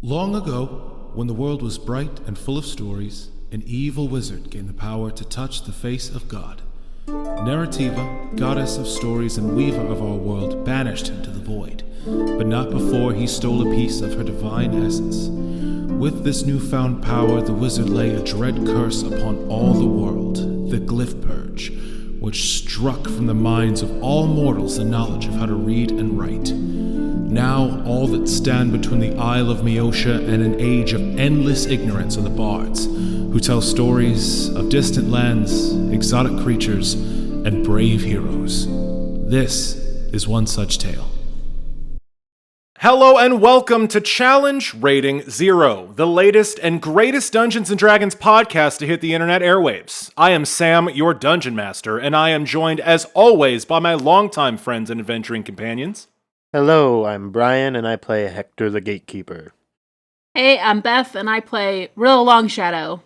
Long ago, when the world was bright and full of stories, an evil wizard gained the power to touch the face of God. Narrativa, goddess of stories and weaver of our world, banished him to the void, but not before he stole a piece of her divine essence. With this newfound power, the wizard lay a dread curse upon all the world, the Glyph Purge, which struck from the minds of all mortals the knowledge of how to read and write. Now, all that stand between the Isle of Meotia and an age of endless ignorance are the bards, who tell stories of distant lands, exotic creatures, and brave heroes. This is one such tale. Hello and welcome to Challenge Rating 0, the latest and greatest Dungeons & Dragons podcast to hit the internet airwaves. I am Sam, your Dungeon Master, and I am joined, as always, by my longtime friends and adventuring companions. Hello, I'm Brian, and I play Hector the Gatekeeper. Hey, I'm Beth, and I play Rilla Longshadow.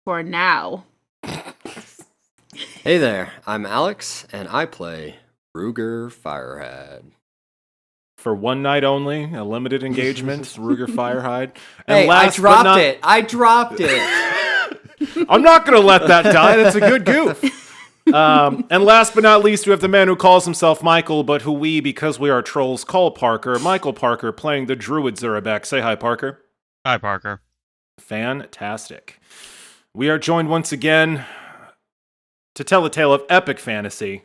For now. Hey there, I'm Alex, and I play Ruger Firehide. For one night only, a limited engagement, Ruger Firehide. And Hey, I dropped it! I'm not going to let that die, that's a good goof. And last but not least, we have the man who calls himself Michael, but who we, because we are trolls, call Parker. Michael Parker, playing the druid Zurabak. Say hi, Parker. Hi, Parker. Fantastic. We are joined once again to tell a tale of epic fantasy.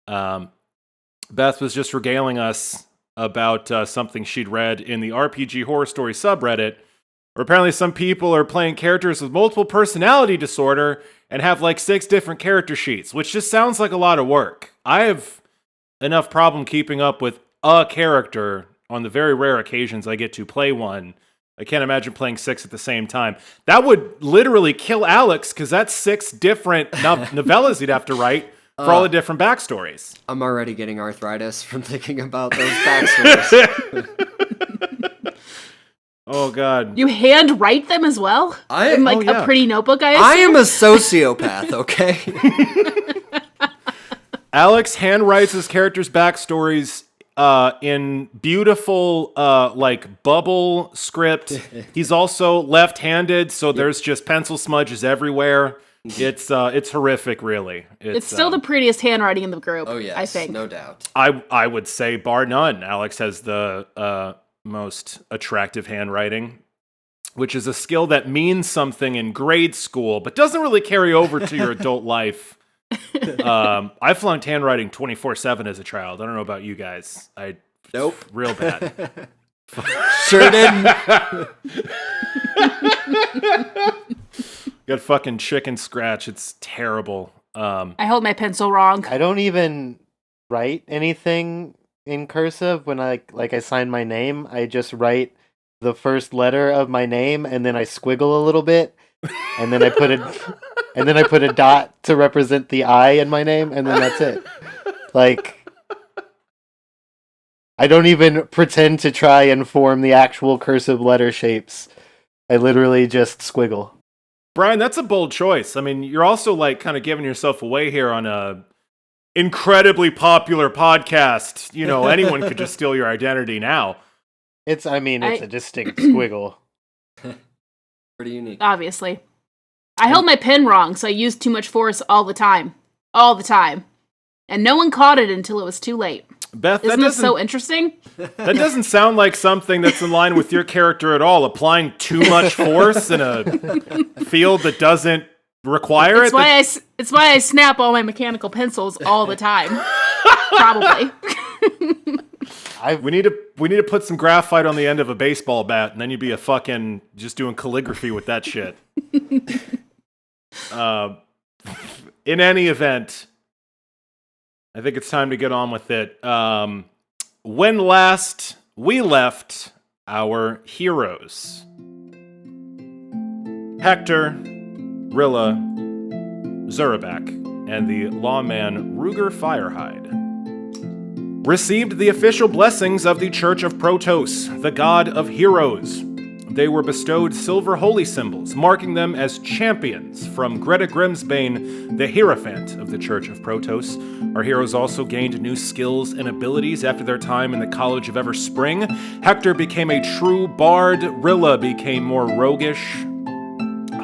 Beth was just regaling us about something she'd read in the RPG Horror Story subreddit, where apparently some people are playing characters with multiple personality disorder and have like 6 different character sheets, which just sounds like a lot of work. I have enough problem keeping up with a character on the very rare occasions I get to play one. I can't imagine playing 6 at the same time. That would literally kill Alex, because that's 6 different novellas he'd have to write for all the different backstories. I'm already getting arthritis from thinking about those backstories. Oh, God. You hand write them as well? In a pretty notebook, I assume? I am a sociopath, okay? Alex handwrites his characters' backstories in beautiful, bubble script. He's also left-handed, so there's just pencil smudges everywhere. It's horrific, really. It's still the prettiest handwriting in the group, Oh, yes, I think. no doubt. I would say, bar none, Alex has the most attractive handwriting, which is a skill that means something in grade school, but doesn't really carry over to your adult life. I flunked handwriting 24/7 as a child. I don't know about you guys. Nope. Real bad. Sure didn't. Got fucking chicken scratch. It's terrible. I held my pencil wrong. I don't even write anything in cursive when I sign my name. I just write the first letter of my name, and then I squiggle a little bit, and then I put a dot to represent the I in my name, and then that's it. I don't even pretend to try and form the actual cursive letter shapes. I literally just squiggle. Brian, that's a bold choice. I mean, you're also kind of giving yourself away here on a incredibly popular podcast. You know, anyone could just steal your identity now. It's a distinct squiggle. Pretty unique. Obviously. I held my pen wrong, so I used too much force all the time. All the time. And no one caught it until it was too late. Beth, Isn't this so interesting? That doesn't sound like something that's in line with your character at all. Applying too much force in a field that doesn't require it. It's why I snap all my mechanical pencils all the time. Probably. We need to put some graphite on the end of a baseball bat, and then you'd be a fucking just doing calligraphy with that shit. In any event, I think it's time to get on with it. When last we left our heroes, Hector, Rilla, Zurabak, and the lawman Ruger Firehide received the official blessings of the Church of Protos, the god of heroes. they were bestowed silver holy symbols, marking them as champions from Greta Grimsbane, the Hierophant of the Church of Protos. Our heroes also gained new skills and abilities after their time in the College of Everspring. Hector became a true bard, Rilla became more roguish,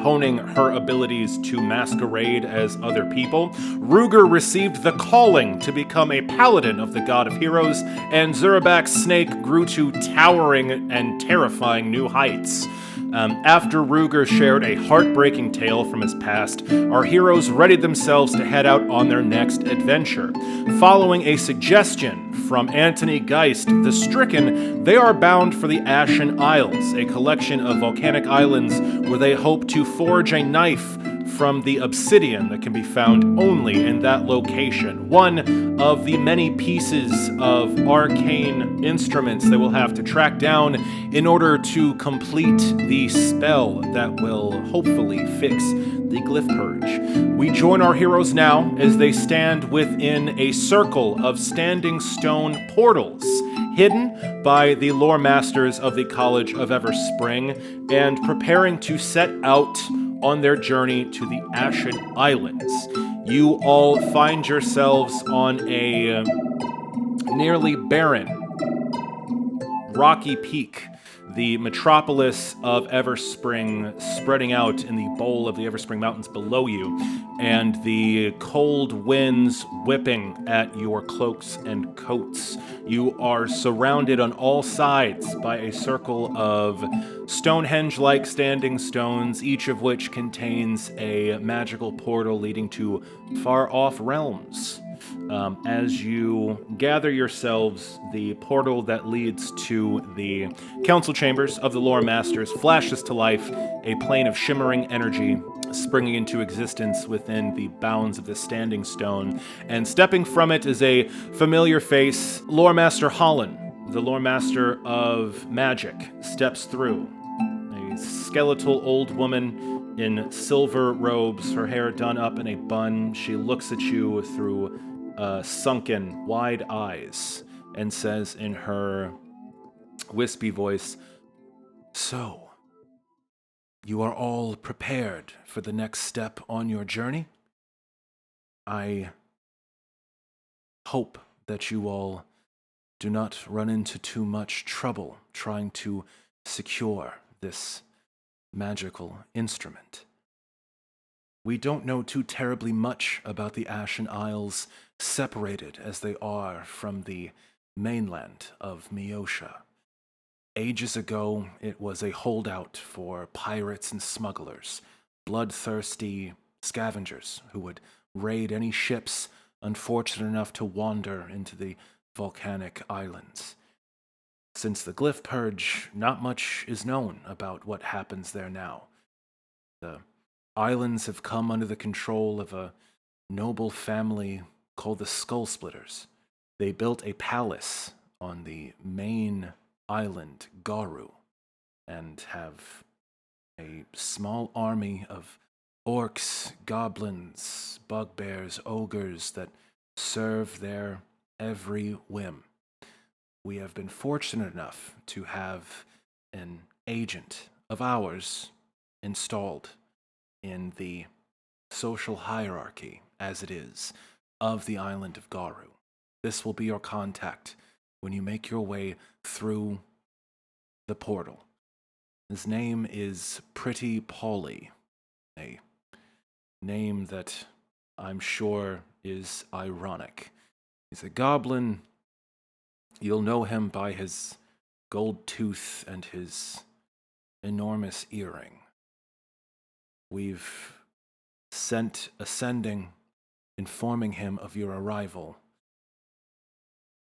honing her abilities to masquerade as other people. Ruger received the calling to become a paladin of the god of heroes, and Zurabak's snake grew to towering and terrifying new heights. After Ruger shared a heartbreaking tale from his past, our heroes readied themselves to head out on their next adventure. Following a suggestion from Anthony Geist, the Stricken, they are bound for the Ashen Isles, a collection of volcanic islands where they hope to forge a knife from the obsidian that can be found only in that location. One of the many pieces of arcane instruments they will have to track down in order to complete the spell that will hopefully fix the Glyph Purge. We join our heroes now as they stand within a circle of standing stone portals, hidden by the lore masters of the College of Everspring, and preparing to set out on their journey to the Ashen Islands. You all find yourselves on a nearly barren, rocky peak, the metropolis of Everspring spreading out in the bowl of the Everspring Mountains below you, and the cold winds whipping at your cloaks and coats. You are surrounded on all sides by a circle of Stonehenge-like standing stones, each of which contains a magical portal leading to far-off realms. As you gather yourselves, the portal that leads to the council chambers of the lore masters flashes to life, a plane of shimmering energy springing into existence within the bounds of the standing stone, and stepping from it is a familiar face. Lore Master Holland, the lore master of magic, steps through. A skeletal old woman in silver robes, her hair done up in a bun. She looks at you through sunken, wide eyes and says in her wispy voice, "So, you are all prepared for the next step on your journey? I hope that you all do not run into too much trouble trying to secure this magical instrument. We don't know too terribly much about the Ashen Isles, separated as they are from the mainland of Meosha. Ages ago, it was a holdout for pirates and smugglers, bloodthirsty scavengers who would raid any ships unfortunate enough to wander into the volcanic islands. Since the Glyph Purge, not much is known about what happens there now. The islands have come under the control of a noble family called the Skull Splitters. They built a palace on the main island, Garu, and have a small army of orcs, goblins, bugbears, ogres that serve their every whim. We have been fortunate enough to have an agent of ours installed in the social hierarchy, as it is, of the island of Garu. This will be your contact when you make your way through the portal. His name is Pretty Polly, a name that I'm sure is ironic. He's a goblin. You'll know him by his gold tooth and his enormous earring. We've sent a sending informing him of your arrival,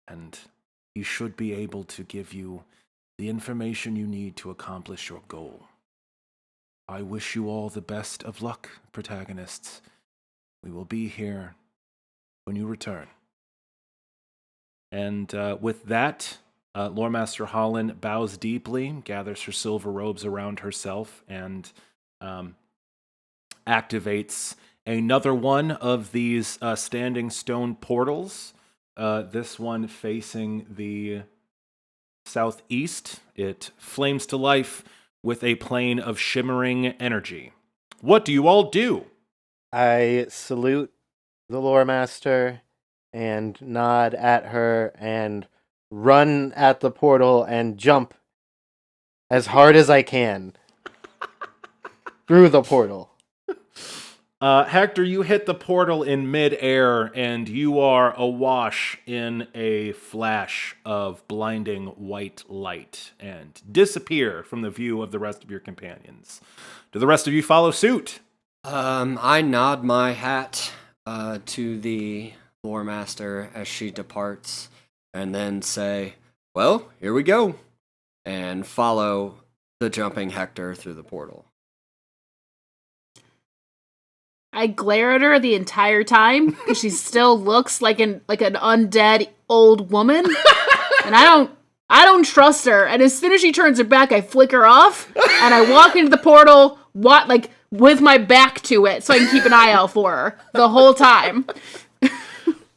and he should be able to give you the information you need to accomplish your goal. I wish you all the best of luck, protagonists. We will be here when you return." And with that, Lore Master Holland bows deeply, gathers her silver robes around herself, and activates another one of these standing stone portals. This one facing the southeast. It flames to life, with a plane of shimmering energy. What do you all do? I salute the lore master and nod at her and run at the portal and jump as hard as I can through the portal. Hector, you hit the portal in midair, and you are awash in a flash of blinding white light and disappear from the view of the rest of your companions. Do the rest of you follow suit? I nod my hat to the lore master as she departs, and then say, "Well, here we go," and follow the jumping Hector through the portal. I glare at her the entire time because she still looks like an undead old woman, and I don't trust her. And as soon as she turns her back, I flick her off and I walk into the portal, with my back to it, so I can keep an eye out for her the whole time.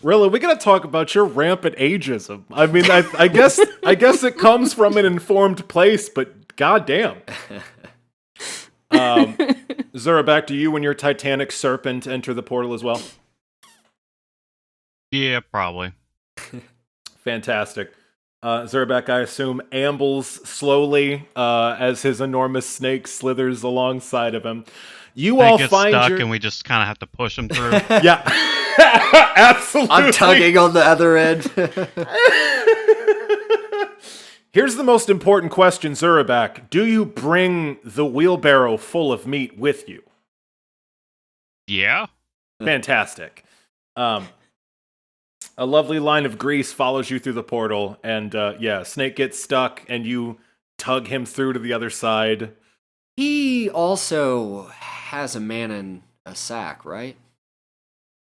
Rilla, we gotta talk about your rampant ageism. I mean, I guess it comes from an informed place, but goddamn. Zurabak, do you and your Titanic serpent enter the portal as well? Yeah, probably. Fantastic. Zurabak, I assume, ambles slowly as his enormous snake slithers alongside of him. You all gets find stuck and we just kind of have to push him through. Yeah, absolutely. I'm tugging on the other end. Here's the most important question, Zurabak. Do you bring the wheelbarrow full of meat with you? Yeah. Fantastic. A lovely line of grease follows you through the portal, and Snake gets stuck, and you tug him through to the other side. He also has a man in a sack, right?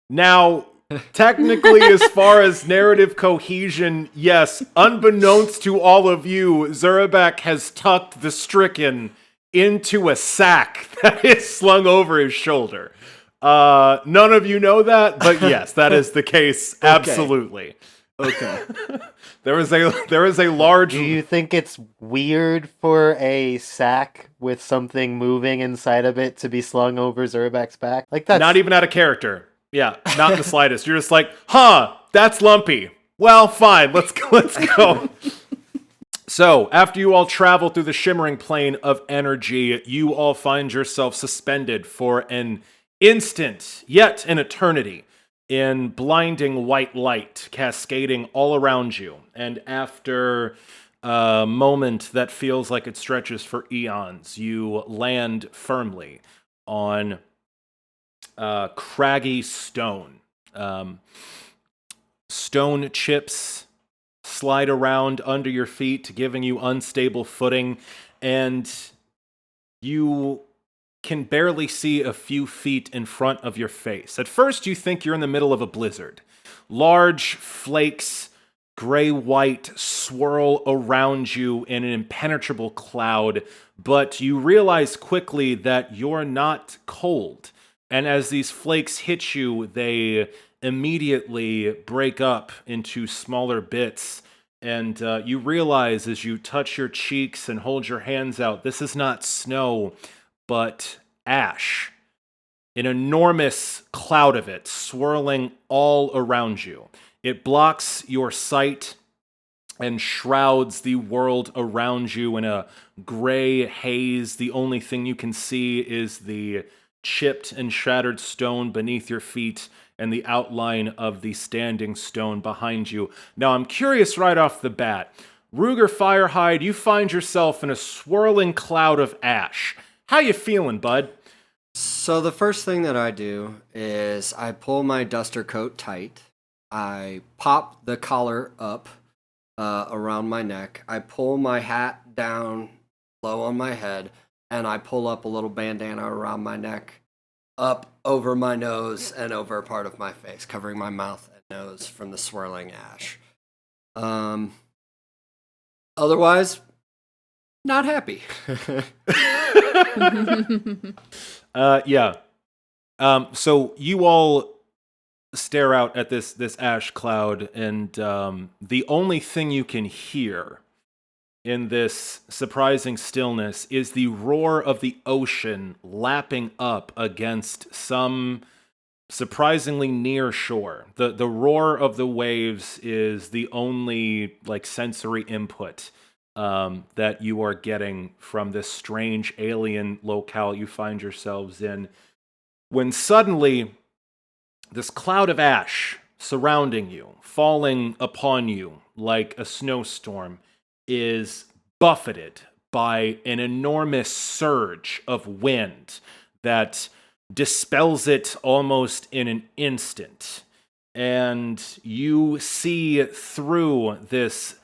Now, technically, as far as narrative cohesion, yes, unbeknownst to all of you, Zurabak has tucked the stricken into a sack that is slung over his shoulder. None of you know that, but yes, that is the case. Okay. Absolutely. Okay. There is a large. Do you think it's weird for a sack with something moving inside of it to be slung over Zurabak's back? Like that's Not even out of character. Yeah, not in the slightest. You're just like, huh, that's lumpy. Well, fine, let's go. So, after you all travel through the shimmering plane of energy, you all find yourself suspended for an instant, yet an eternity, in blinding white light cascading all around you. And after a moment that feels like it stretches for eons, you land firmly on craggy stone. Stone chips slide around under your feet, giving you unstable footing, and you can barely see a few feet in front of your face. At first, you think you're in the middle of a blizzard. Large flakes, gray-white, swirl around you in an impenetrable cloud, but you realize quickly that you're not cold. And as these flakes hit you, they immediately break up into smaller bits. And you realize as you touch your cheeks and hold your hands out, this is not snow, but ash. An enormous cloud of it swirling all around you. It blocks your sight and shrouds the world around you in a gray haze. The only thing you can see is the chipped and shattered stone beneath your feet and the outline of the standing stone behind you. Now, I'm curious right off the bat. Ruger Firehide, you find yourself in a swirling cloud of ash. How you feeling, bud? So the first thing that I do is I pull my duster coat tight. I pop the collar up around my neck. I pull my hat down low on my head, and I pull up a little bandana around my neck, up over my nose and over a part of my face, covering my mouth and nose from the swirling ash. Otherwise, not happy. Yeah. So you all stare out at this ash cloud, and the only thing you can hear in this surprising stillness is the roar of the ocean lapping up against some surprisingly near shore. The roar of the waves is the only like sensory input that you are getting from this strange alien locale you find yourselves in, when suddenly this cloud of ash surrounding you, falling upon you like a snowstorm, is buffeted by an enormous surge of wind that dispels it almost in an instant. And you see through this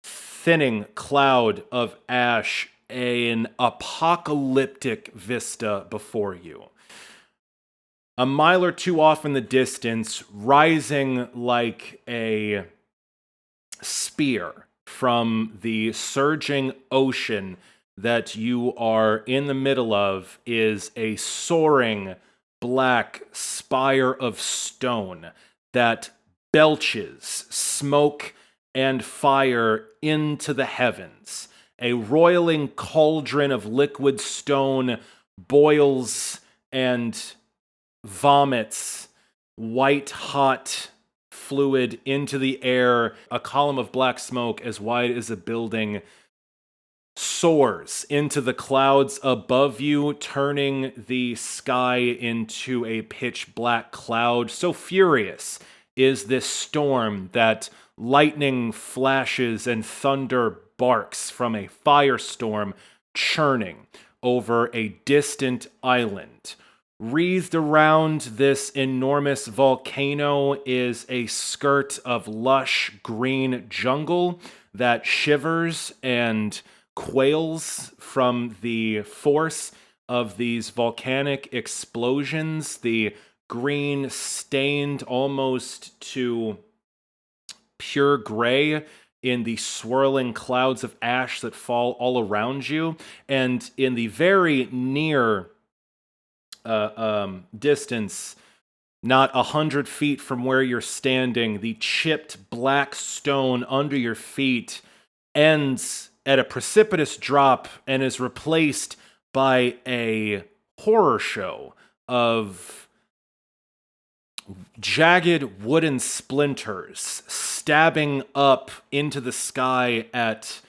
thinning cloud of ash an apocalyptic vista before you. A mile or two off in the distance, rising like a spear from the surging ocean that you are in the middle of, is a soaring black spire of stone that belches smoke and fire into the heavens. A roiling cauldron of liquid stone boils and vomits white-hot fluid into the air. A column of black smoke as wide as a building soars into the clouds above you, turning the sky into a pitch black cloud. So furious is this storm that lightning flashes and thunder barks from a firestorm churning over a distant island. Wreathed around this enormous volcano is a skirt of lush green jungle that shivers and quails from the force of these volcanic explosions. The green stained almost to pure gray in the swirling clouds of ash that fall all around you. And in the very near distance, not 100 feet from where you're standing, the chipped black stone under your feet ends at a precipitous drop and is replaced by a horror show of jagged wooden splinters stabbing up into the sky at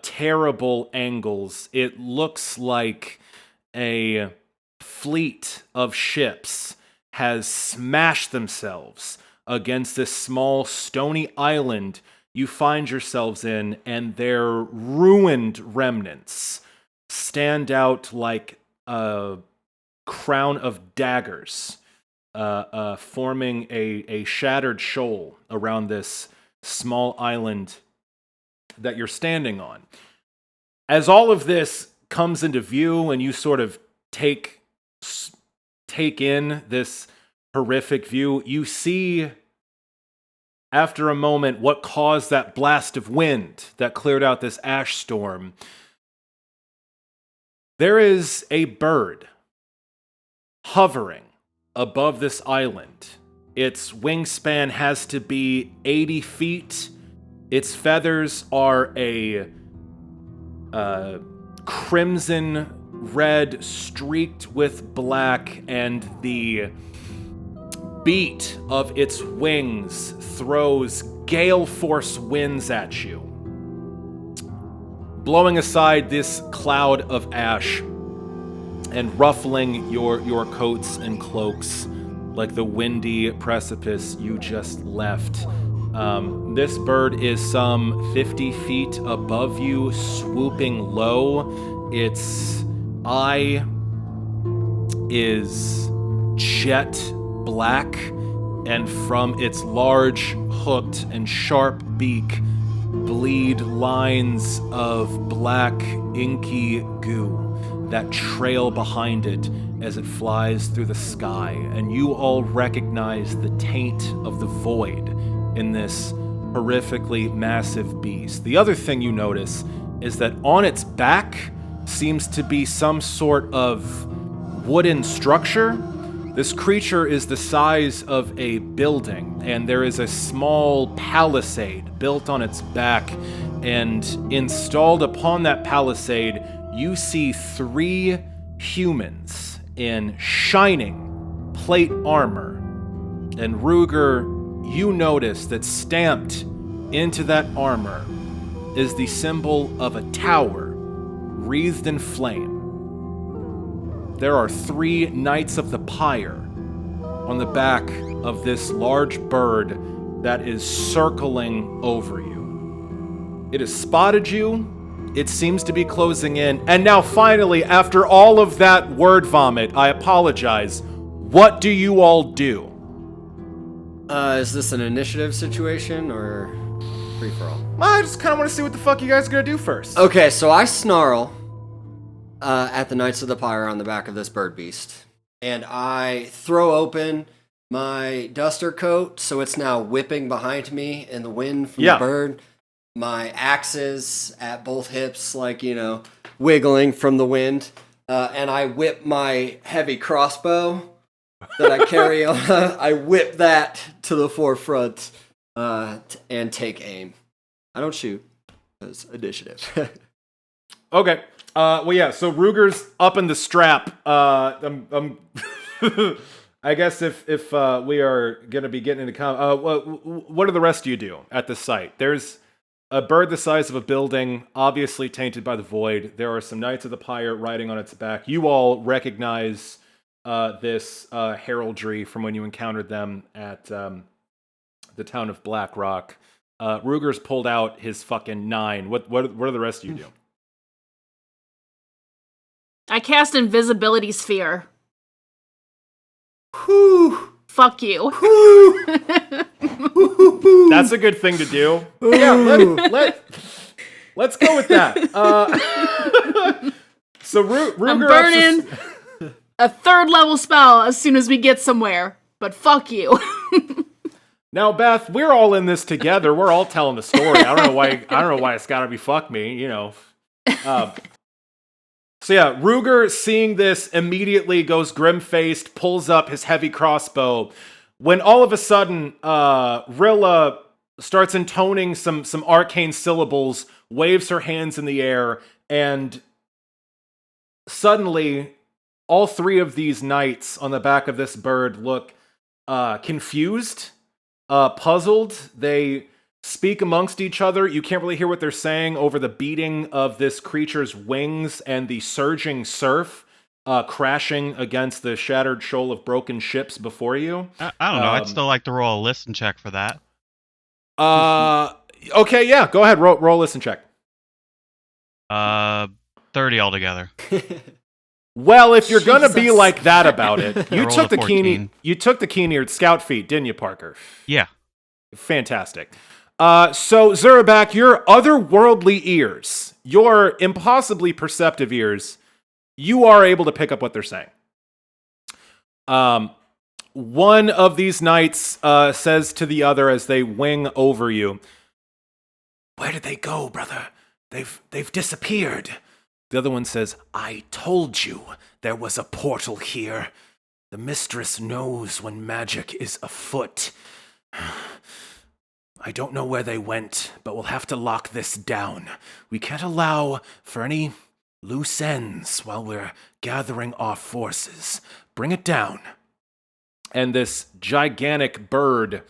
terrible angles. It looks like a fleet of ships has smashed themselves against this small stony island you find yourselves in, and their ruined remnants stand out like a crown of daggers, forming a shattered shoal around this small island that you're standing on. As all of this comes into view and you sort of take in this horrific view, you see after a moment what caused that blast of wind that cleared out this ash storm. There is a bird hovering above this island. Its wingspan has to be 80 feet. Its feathers are a crimson red streaked with black, and the beat of its wings throws gale force winds at you, blowing aside this cloud of ash and ruffling your coats and cloaks like the windy precipice you just left. This bird is some 50 feet above you, swooping low. Its eye is jet black, and from its large, hooked, and sharp beak bleed lines of black, inky goo that trail behind it as it flies through the sky. And you all recognize the taint of the void in this horrifically massive beast. The other thing you notice is that on its back seems to be some sort of wooden structure. This creature is the size of a building, and there is a small palisade built on its back, And installed upon that palisade, you see 3 humans in shining plate armor. And Ruger, you notice that stamped into that armor is the symbol of a tower wreathed in flame. There are 3 Knights of the Pyre on the back of this large bird that is circling over you. It has spotted you. It seems to be closing in. And now finally, after all of that word vomit, I apologize. What do you all do? Is this an initiative situation or free for all? I just kind of want to see what the fuck you guys are going to do first. Okay, so I snarl at the Knights of the Pyre on the back of this bird beast. And I throw open my duster coat, so it's now whipping behind me in the wind from the bird. My axes at both hips, wiggling from the wind. And I whip my heavy crossbow that I carry on. I whip that to the forefront and take aim. I don't shoot. It's initiative. Okay. So Ruger's up in the strap. I'm I guess if we are going to be getting into what do the rest of you do at the site? There's a bird the size of a building, obviously tainted by the void. There are some Knights of the Pyre riding on its back. You all recognize this heraldry from when you encountered them at the town of Black Rock. Ruger's pulled out his fucking 9. What do the rest of you do? I cast Invisibility Sphere. Whew. Fuck you. That's a good thing to do. Yeah, let's go with that. So Ruger I'm burning a 3rd level spell as soon as we get somewhere. But fuck you. Now, Beth, we're all in this together. We're all telling the story. I don't know why it's gotta be fuck me, So yeah, Ruger, seeing this, immediately goes grim-faced, pulls up his heavy crossbow. When all of a sudden, Rilla starts intoning some arcane syllables, waves her hands in the air, and suddenly, all 3 of these knights on the back of this bird look confused, puzzled. They speak amongst each other. You can't really hear what they're saying over the beating of this creature's wings and the surging surf crashing against the shattered shoal of broken ships before you. I don't know. I'd still like to roll a listen check for that. Okay, yeah. Go ahead. Roll listen check. 30 altogether. Well, if you're gonna be Jesus. like that about it, you rolled took a the 14. you took the keen-eared scout feat, didn't you, Parker? Yeah. Fantastic. So Zurabak, your otherworldly ears, your impossibly perceptive ears, you are able to pick up what they're saying. One of these knights says to the other as they wing over you, "Where did they go, brother? They've disappeared." The other one says, "I told you there was a portal here. The mistress knows when magic is afoot. I don't know where they went, but we'll have to lock this down. We can't allow for any loose ends while we're gathering our forces. Bring it down." And this gigantic bird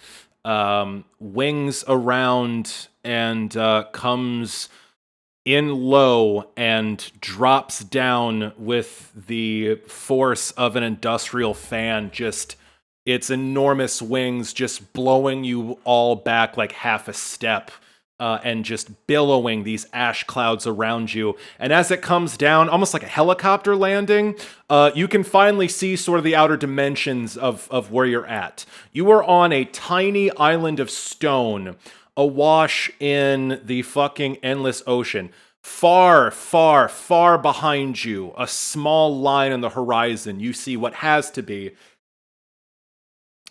wings around and comes in low and drops down with the force of an industrial fan, just its enormous wings just blowing you all back like half a step and just billowing these ash clouds around you. And as it comes down, almost like a helicopter landing, you can finally see sort of the outer dimensions of where you're at. You are on a tiny island of stone awash in the fucking endless ocean. Far, far, far behind you, a small line on the horizon, you see what has to be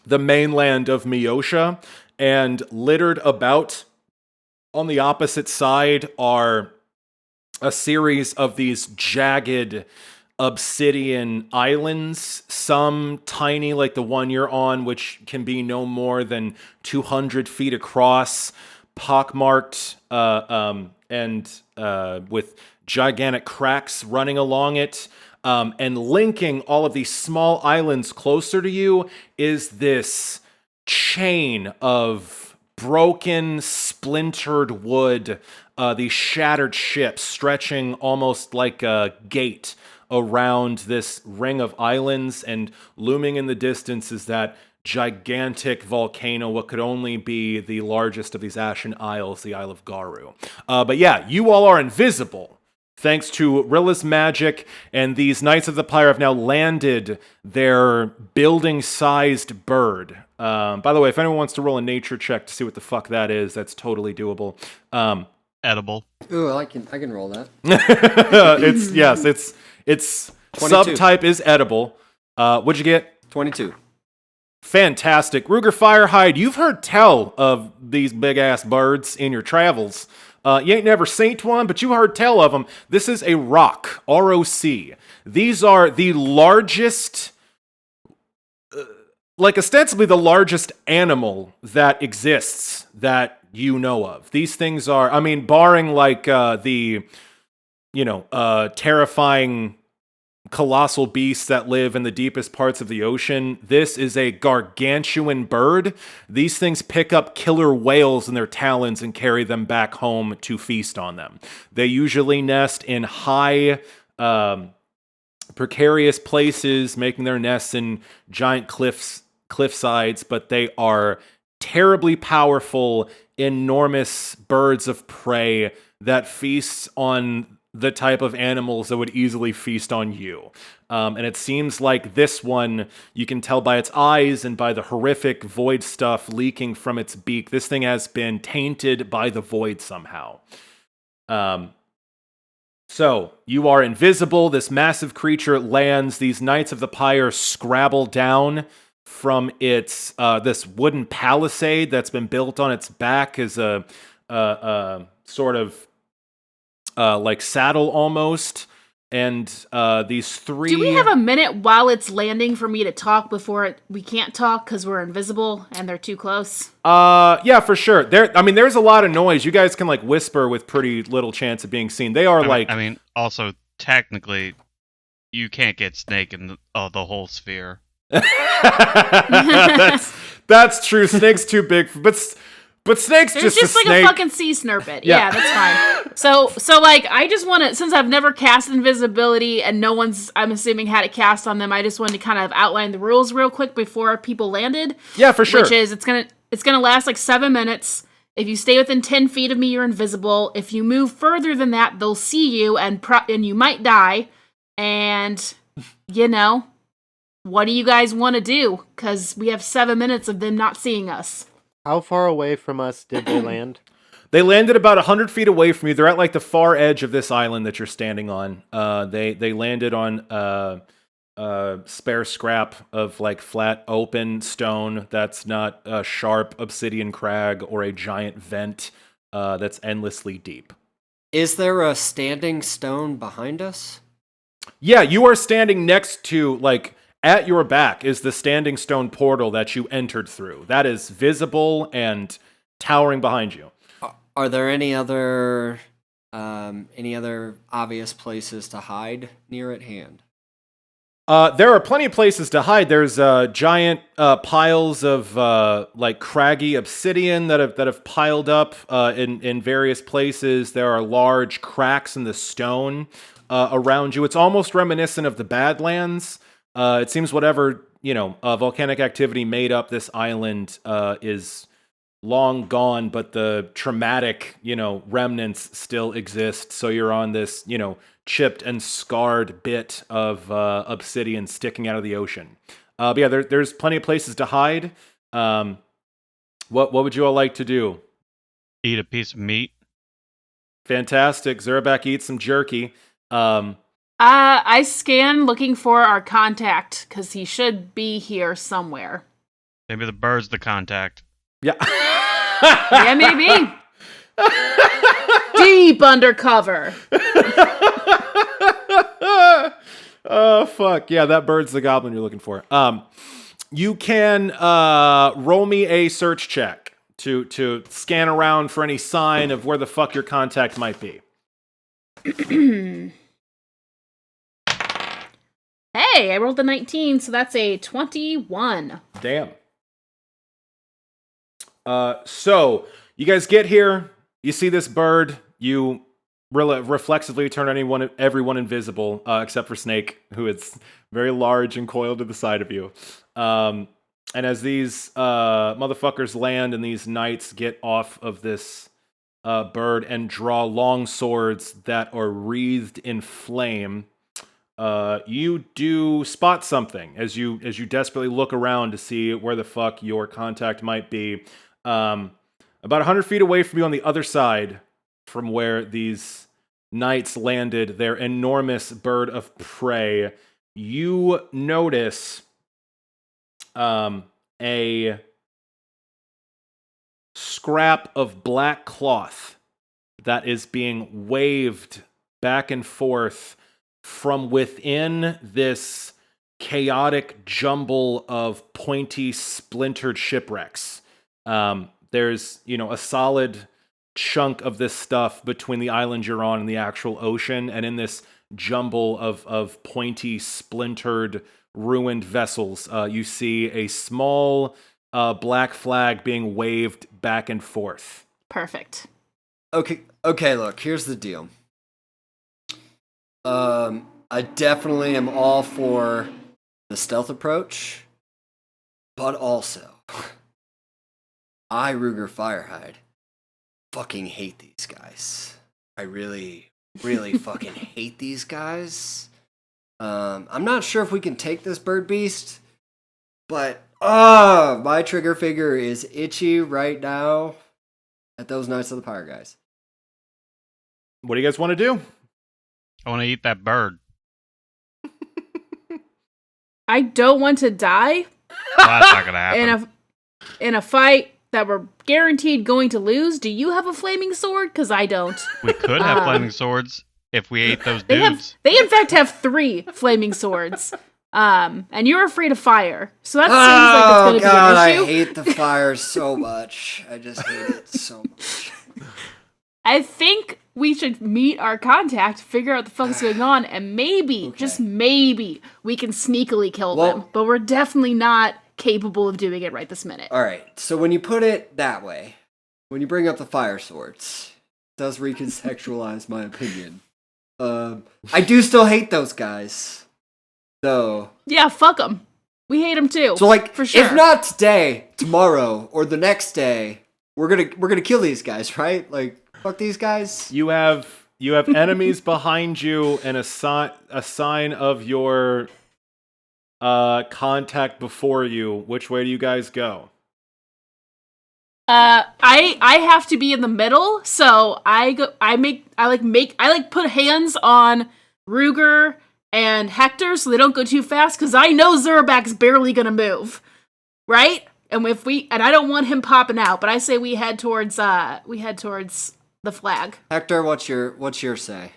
the mainland of Myosha, and littered about on the opposite side are a series of these jagged obsidian islands, some tiny like the one you're on, which can be no more than 200 feet across, pockmarked and with gigantic cracks running along it. And linking all of these small islands closer to you is this chain of broken, splintered wood, these shattered ships stretching almost like a gate around this ring of islands, and looming in the distance is that gigantic volcano, what could only be the largest of these Ashen Isles, the Isle of Garu. But yeah, you all are invisible. Thanks to Rilla's magic, and these Knights of the Pyre have now landed their building-sized bird. By the way, if anyone wants to roll a nature check to see what the fuck that is, that's totally doable. Edible. Ooh, I can roll that. Its 22. subtype is edible. What'd you get? 22. Fantastic. Ruger Firehide, you've heard tell of these big-ass birds in your travels. You ain't never seen one, but you heard tell of them. This is a roc, R-O-C. These are the largest, ostensibly the largest animal that exists that you know of. These things are, barring terrifying colossal beasts that live in the deepest parts of the ocean, this is a gargantuan bird. These things pick up killer whales in their talons and carry them back home to feast on them. They usually nest in high, precarious places, making their nests in giant cliff sides, but they are terribly powerful, enormous birds of prey that feasts on the type of animals that would easily feast on you. And it seems like this one, you can tell by its eyes and by the horrific void stuff leaking from its beak, this thing has been tainted by the void somehow. So, you are invisible, this massive creature lands, these Knights of the Pyre scrabble down from its, this wooden palisade that's been built on its back as a sort of like saddle almost, and these three... Do we have a minute while it's landing for me to talk before we can't talk because we're invisible and they're too close? Yeah, for sure. There's a lot of noise. You guys can whisper with pretty little chance of being seen. They are also technically, you can't get Snake in the whole sphere. That's true. Snake's too big, but Snake's There's just like snake. a fucking sea snurpit. Yeah, that's fine. So I just want to, since I've never cast invisibility and no one's, I'm assuming, had it cast on them, I just wanted to kind of outline the rules real quick before people landed. Yeah, for sure. Which is, it's gonna last 7 minutes. If you stay within 10 feet of me, you're invisible. If you move further than that, they'll see you and you might die. And, what do you guys want to do? Because we have 7 minutes of them not seeing us. How far away from us did they land? They landed about 100 feet away from you. They're at the far edge of this island that you're standing on. They landed on spare scrap of flat open stone that's not a sharp obsidian crag or a giant vent that's endlessly deep. Is there a standing stone behind us? Yeah, you are standing next to at your back is the standing stone portal that you entered through. That is visible and towering behind you. Are there any other obvious places to hide near at hand? There are plenty of places to hide. There's giant piles of craggy obsidian that have piled up in various places. There are large cracks in the stone around you. It's almost reminiscent of the Badlands. It seems whatever, volcanic activity made up this island is long gone, but the traumatic, remnants still exist. So you're on this, chipped and scarred bit of obsidian sticking out of the ocean. But yeah, there's plenty of places to hide. What would you all like to do? Eat a piece of meat. Fantastic. Zurabak eats some jerky. I scan looking for our contact, because he should be here somewhere. Maybe the bird's the contact. Yeah. Yeah, maybe. Deep undercover. Oh, fuck. Yeah, that bird's the goblin you're looking for. You can roll me a search check to scan around for any sign of where the fuck your contact might be. Hey, I rolled a 19, so that's a 21. Damn. So you guys get here. You see this bird. You reflexively turn everyone invisible, except for Snake, who is very large and coiled to the side of you. And as these motherfuckers land and these knights get off of this bird and draw long swords that are wreathed in flame, you do spot something as you desperately look around to see where the fuck your contact might be. About 100 feet away from you on the other side from where these knights landed their enormous bird of prey, you notice a scrap of black cloth that is being waved back and forth from within this chaotic jumble of pointy, splintered shipwrecks. There's, a solid chunk of this stuff between the island you're on and the actual ocean, and in this jumble of pointy, splintered, ruined vessels, you see a small black flag being waved back and forth. Perfect. Okay, look, here's the deal. I definitely am all for the stealth approach, but also, I, Ruger Firehide, fucking hate these guys. I really, really fucking hate these guys. I'm not sure if we can take this bird beast, but my trigger finger is itchy right now at those Knights of the Pyre guys. What do you guys want to do? I want to eat that bird. I don't want to die Well, that's not gonna happen. in a fight that we're guaranteed going to lose. Do you have a flaming sword? Because I don't. We could have flaming swords if we ate those They dudes. in fact have 3 flaming swords. And you're afraid of fire. So that seems like it's God, going to be an I issue. hate the fire so much. I just hate it so much. I think we should meet our contact, figure out what the fuck's going on, and maybe, just maybe, we can sneakily kill them. But we're definitely not capable of doing it right this minute. All right, so when you put it that way, when you bring up the fire swords, it does recontextualize my opinion. I do still hate those guys, though. Yeah, fuck them. We hate them too. So, like, for sure. if not today, tomorrow, or the next day, we're gonna kill these guys, right? Like, fuck these guys. You have enemies behind you and a sign of your contact before you. Which way do you guys go? I have to be in the middle, so I put hands on Ruger and Hector so they don't go too fast, because I know Zurabak's barely gonna move, right? And I don't want him popping out, but I say we head towards the flag. Hector, what's your say?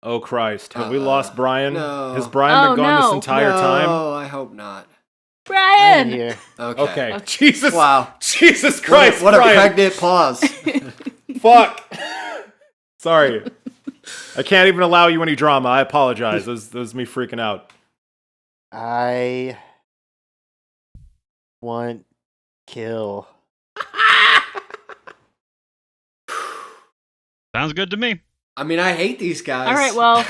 Oh Christ, have we lost Brian? No. Has Brian been gone this entire time? No, I hope not. Brian! Here. Okay. Jesus. Wow. Jesus Christ, What a Brian. pregnant pause. Fuck. Sorry. I can't even allow you any drama. I apologize. That was me freaking out. I want kill. Sounds good to me. I mean, I hate these guys. All right, well.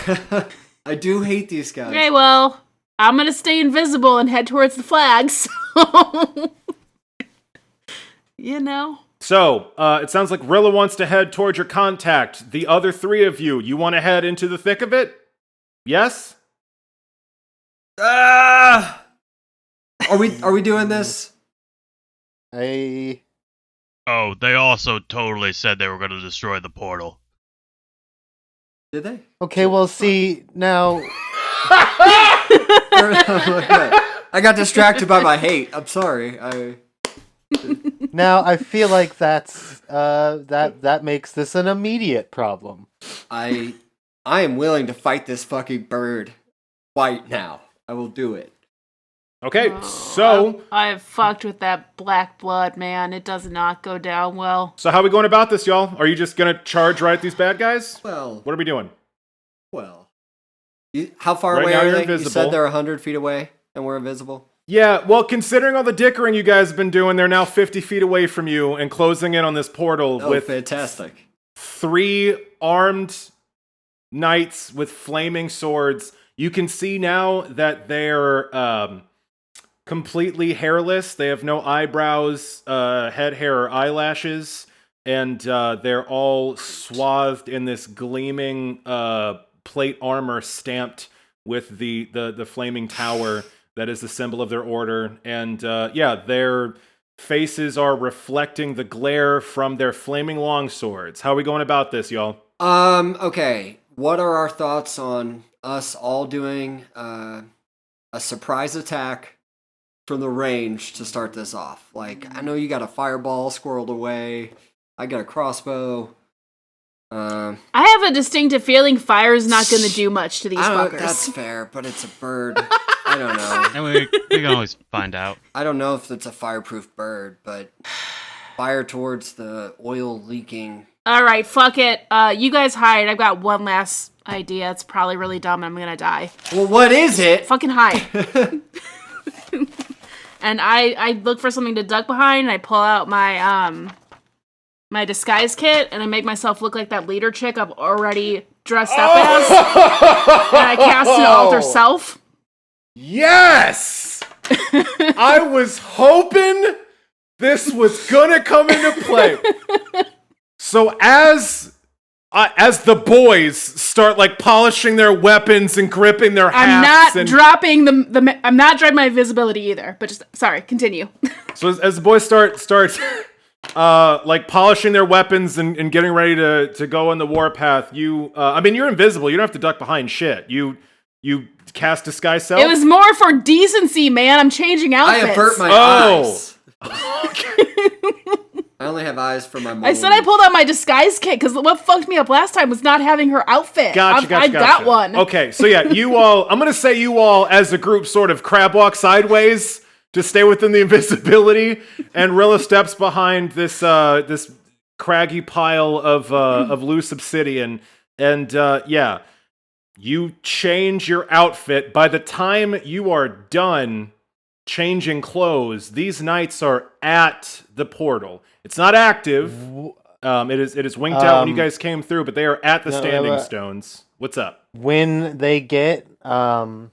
I do hate these guys. Okay, well, I'm gonna stay invisible and head towards the flag, so... So, it sounds like Rilla wants to head towards your contact. The other 3 of you want to head into the thick of it? Yes? Are we doing this? Oh, they also totally said they were going to destroy the portal. Did they? Okay, well, see, now... I got distracted by my hate. I'm sorry. Now I feel like that makes this an immediate problem. I am willing to fight this fucking bird right now. I will do it. Okay, Oh, so I've fucked with that black blood, man. It does not go down well. how are we going about this, y'all? Are you just gonna charge right at these bad guys? Well, What are we doing? how far Right away now are you're they? invisible. You said they're 100 feet away and we're invisible. Yeah, well, considering all the dickering you guys have been doing, they're now 50 feet away from you and closing in on this portal Oh, with fantastic. 3 armed knights with flaming swords. You can see now that they're completely hairless. They have no eyebrows, head hair, or eyelashes, and they're all swathed in this gleaming plate armor stamped with the flaming tower that is the symbol of their order. And yeah, their faces are reflecting the glare from their flaming longswords. How are we going about this, y'all? Okay. What are our thoughts on us all doing a surprise attack from the range to start this off? Like, I know you got a fireball squirreled away. I got a crossbow. I have a distinctive feeling fire is not going to do much to these fuckers. That's fair, but it's a bird. I don't know. And we can always find out. I don't know if it's a fireproof bird, but fire towards the oil leaking. All right, fuck it. You guys hide. I've got one last idea. It's probably really dumb and I'm going to die. Well, what is it? Fucking hide. And I look for something to duck behind and I pull out my my disguise kit and I make myself look like that leader chick I've already dressed up as. And I cast an alter self. Yes! I was hoping this was gonna come into play. So as the boys start like polishing their weapons and gripping their hats, I'm not dropping my visibility either. But just sorry, continue. So as the boys start like polishing their weapons and getting ready to go on the warpath, you're invisible. You don't have to duck behind shit. You cast disguise self. It was more for decency, man. I'm changing outfits. I avert my eyes. I only have eyes for my mole. I said I pulled out my disguise kit because what fucked me up last time was not having her outfit. Gotcha. I got one. Okay, so yeah, I'm gonna say you all as a group sort of crab walk sideways to stay within the invisibility, and Rilla steps behind this craggy pile of loose obsidian, and yeah, you change your outfit. By the time you are done changing clothes, these knights are at the portal. It's not active. It is winked out when you guys came through, but they are at the standing stones. What's up? When they get, how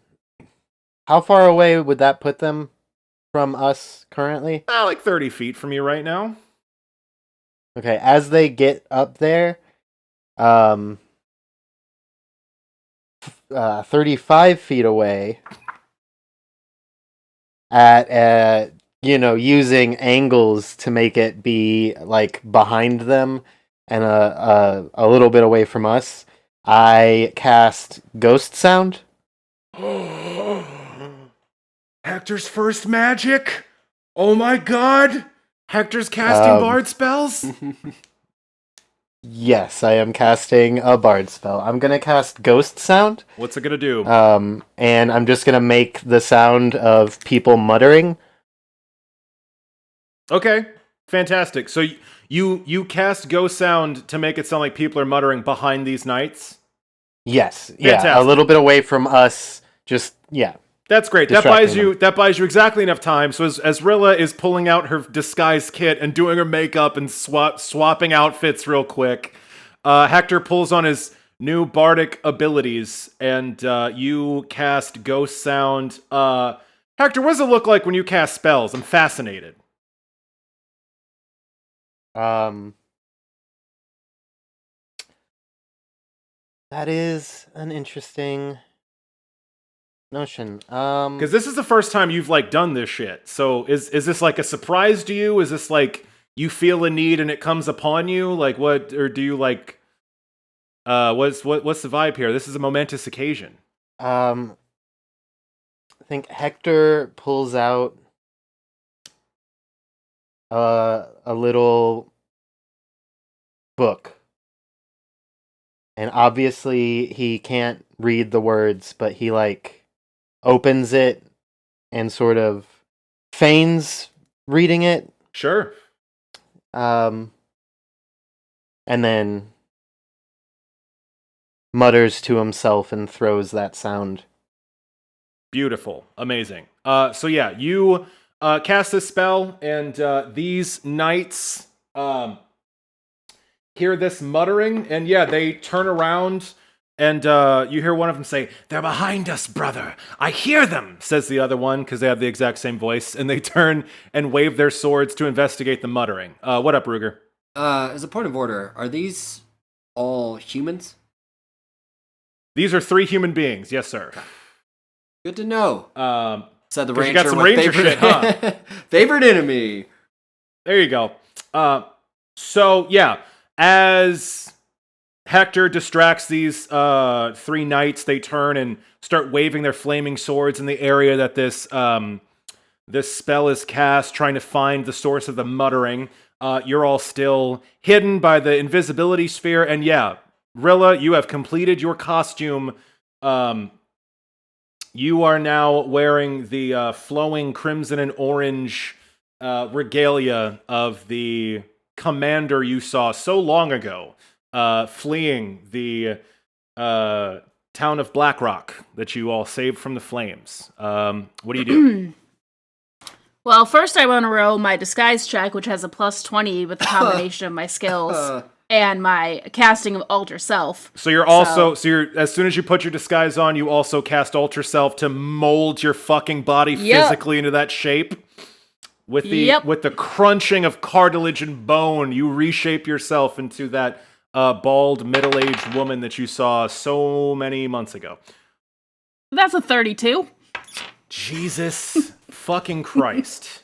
far away would that put them from us currently? Like 30 feet from you right now. Okay, as they get up there, 35 feet away, at using angles to make it be like behind them and a little bit away from us, I cast Ghost Sound. Hector's first magic. Oh my god. Hector's casting bard spells. Yes, I am casting a bard spell. I'm gonna cast Ghost Sound. What's it gonna do? And I'm just gonna make the sound of people muttering. Okay, fantastic. So you cast Ghost Sound to make it sound like people are muttering behind these knights? Yes, fantastic. Yeah, a little bit away from us. That's great. That buys you exactly enough time. So as Rilla is pulling out her disguise kit and doing her makeup and swapping outfits real quick, Hector pulls on his new bardic abilities and you cast Ghost Sound. Hector, what does it look like when you cast spells? I'm fascinated. That is an interesting notion. Because this is the first time you've like done this shit. So is this like a surprise to you? Is this like you feel a need and it comes upon you? Like what? Or do you like? What's the vibe here? This is a momentous occasion. I think Hector pulls out a little book. And obviously he can't read the words, but he like opens it and sort of feigns reading it. Sure. And then mutters to himself and throws that sound. Beautiful. Amazing. So yeah, you cast this spell, and these knights hear this muttering, and yeah, they turn around, and you hear one of them say, "They're behind us, brother. I hear them," says the other one, because they have the exact same voice, and they turn and wave their swords to investigate the muttering. What up, Ruger? As a point of order, are these all humans? These are 3 human beings. Yes, sir. Good to know. Said the 'cause ranger you got some with ranger favorite, shit, huh? favorite enemy. There you go. So yeah, as Hector distracts these 3 knights, they turn and start waving their flaming swords in the area that this spell is cast, trying to find the source of the muttering. You're all still hidden by the invisibility sphere, and yeah, Rilla, you have completed your costume. You are now wearing the flowing crimson and orange regalia of the commander you saw so long ago, fleeing the town of Blackrock that you all saved from the flames. What do you do? Well, first I want to roll my disguise check, which has a +20 with the combination of my skills and my casting of Alter Self. So you're also, as soon as you put your disguise on, you also cast Alter Self to mold your fucking body physically into that shape. With the crunching of cartilage and bone, you reshape yourself into that bald, middle-aged woman that you saw so many months ago. That's a 32. Jesus fucking Christ.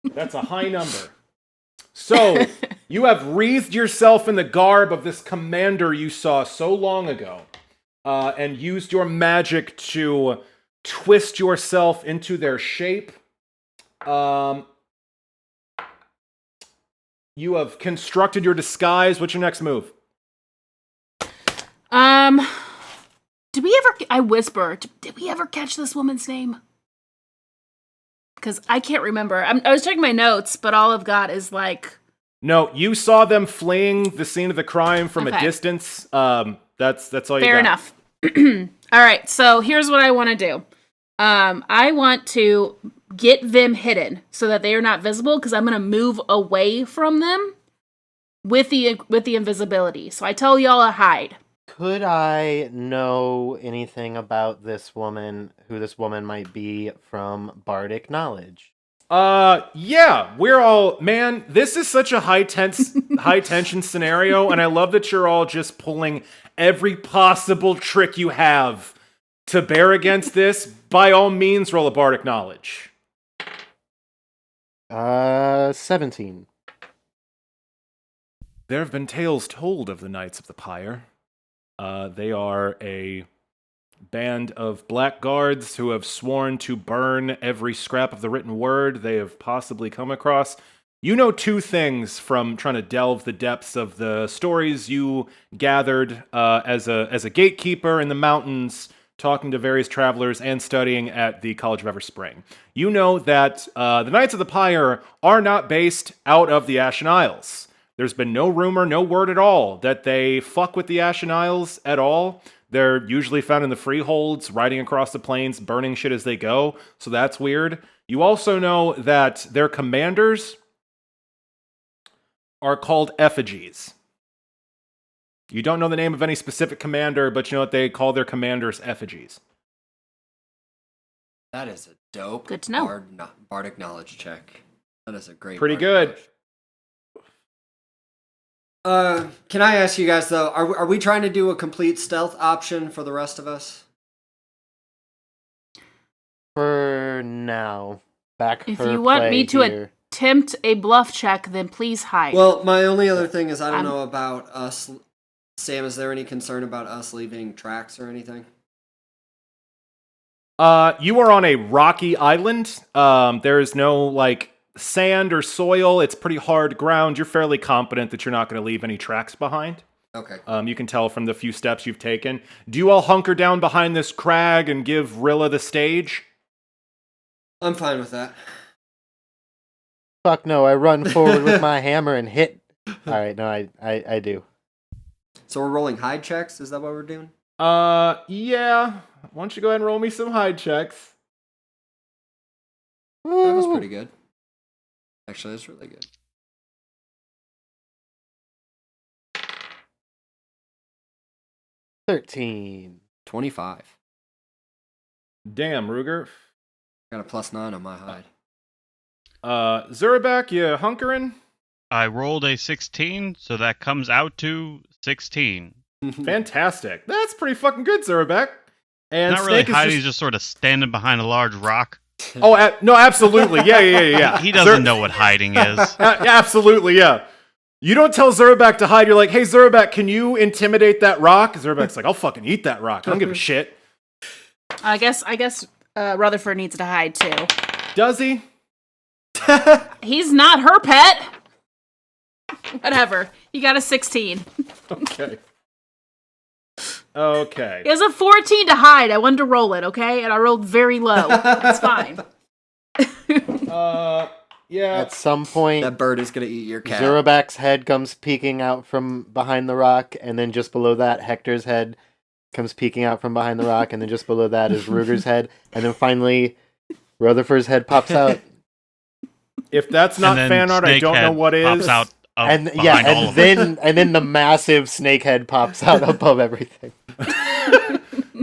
That's a high number. So, you have wreathed yourself in the garb of this commander you saw so long ago, and used your magic to twist yourself into their shape. You have constructed your disguise. What's your next move? Did we ever, I whisper, did we ever catch this woman's name? Because I can't remember. I was checking my notes, but all I've got is like... No, you saw them fleeing the scene of the crime from a distance. That's all you got. Fair enough. All right, so here's what I want to do. I want to get them hidden so that they are not visible, because I'm going to move away from them with the invisibility. So I tell y'all to hide. Could I know anything about this woman, who this woman might be, from bardic knowledge? Yeah, we're all, man, this is such a high tension scenario, and I love that you're all just pulling every possible trick you have to bear against this. By all means, roll a bardic knowledge. 17. There have been tales told of the Knights of the Pyre. They are a band of blackguards who have sworn to burn every scrap of the written word they have possibly come across. You know 2 things from trying to delve the depths of the stories you gathered as a gatekeeper in the mountains, talking to various travelers and studying at the College of Everspring. You know that the Knights of the Pyre are not based out of the Ashen Isles. There's been no rumor, no word at all that they fuck with the Ashen Isles at all. They're usually found in the freeholds, riding across the plains, burning shit as they go, so that's weird. You also know that their commanders are called effigies. You don't know the name of any specific commander, but you know what they call their commanders? Effigies. That is a dope Good to know. bardic knowledge check. That is a great Pretty bardic good. knowledge. Can I ask you guys, though, are we trying to do a complete stealth option for the rest of us? For now. If you want me to attempt a bluff check, then please hide. Well, my only other thing is I don't know about us. Sam, is there any concern about us leaving tracks or anything? You are on a rocky island. There is no, sand or soil. It's pretty hard ground. You're fairly confident that you're not going to leave any tracks behind. Okay. You can tell from the few steps you've taken. Do you all hunker down behind this crag and give Rilla the stage? I'm fine with that. Fuck no, I run forward with my hammer and hit. Alright, no, I do. So we're rolling hide checks? Is that what we're doing? Yeah. Why don't you go ahead and roll me some hide checks? That was pretty good. Actually, that's really good. $13. 25. Damn, Ruger. Got a +9 on my hide. Zurabak, you hunkering? I rolled a 16, so that comes out to 16. Fantastic. That's pretty fucking good, Zurabak. And Not really Snake is hiding, he's just sort of standing behind a large rock. Oh, no, absolutely. Yeah. He doesn't know what hiding is. Absolutely, yeah. You don't tell Zurabak to hide. You're like, hey, Zurabak, can you intimidate that rock? Zurabak's like, I'll fucking eat that rock. I don't give a shit. I guess Rutherford needs to hide too. Does he? He's not her pet. Whatever. He got a 16. Okay. He has a 14 to hide. I wanted to roll it, okay? And I rolled very low. That's fine. Yeah. At some point, That bird is gonna eat your cat. Zurabak's head comes peeking out from behind the rock, and then just below that, Hector's head comes peeking out from behind the rock, and then just below that is Ruger's head, and then finally, Rutherford's head pops out. If that's not And then fan art, I don't know Snakehead what pops is. out And behind yeah, all and of them. then the massive snake head pops out above everything.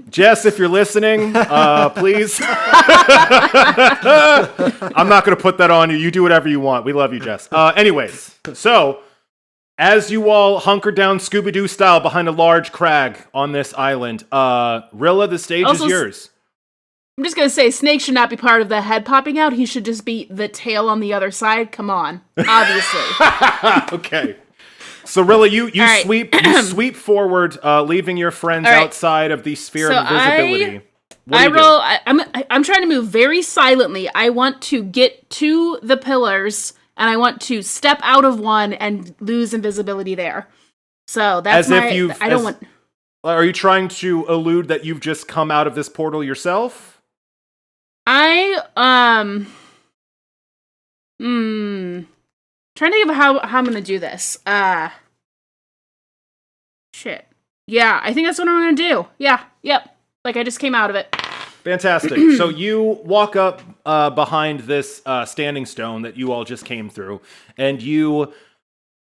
Jess, if you're listening, please. I'm not going to put that on you. You do whatever you want. We love you, Jess. Anyways, so as you all hunker down Scooby-Doo style behind a large crag on this island, Rilla, the stage Also, is yours. I'm just gonna say, Snake should not be part of the head popping out. He should just be the tail on the other side. Come on, obviously. Okay. So Rilla, you right. sweep forward, leaving your friends All right. outside of the sphere So of invisibility. I'm trying to move very silently. I want to get to the pillars, and I want to step out of one and lose invisibility there. So that's Are you trying to elude that you've just come out of this portal yourself? trying to think of how I'm gonna do this. Shit. Yeah, I think that's what I'm gonna do. Yeah, yep. Like I just came out of it. Fantastic. So you walk up behind this standing stone that you all just came through, and you,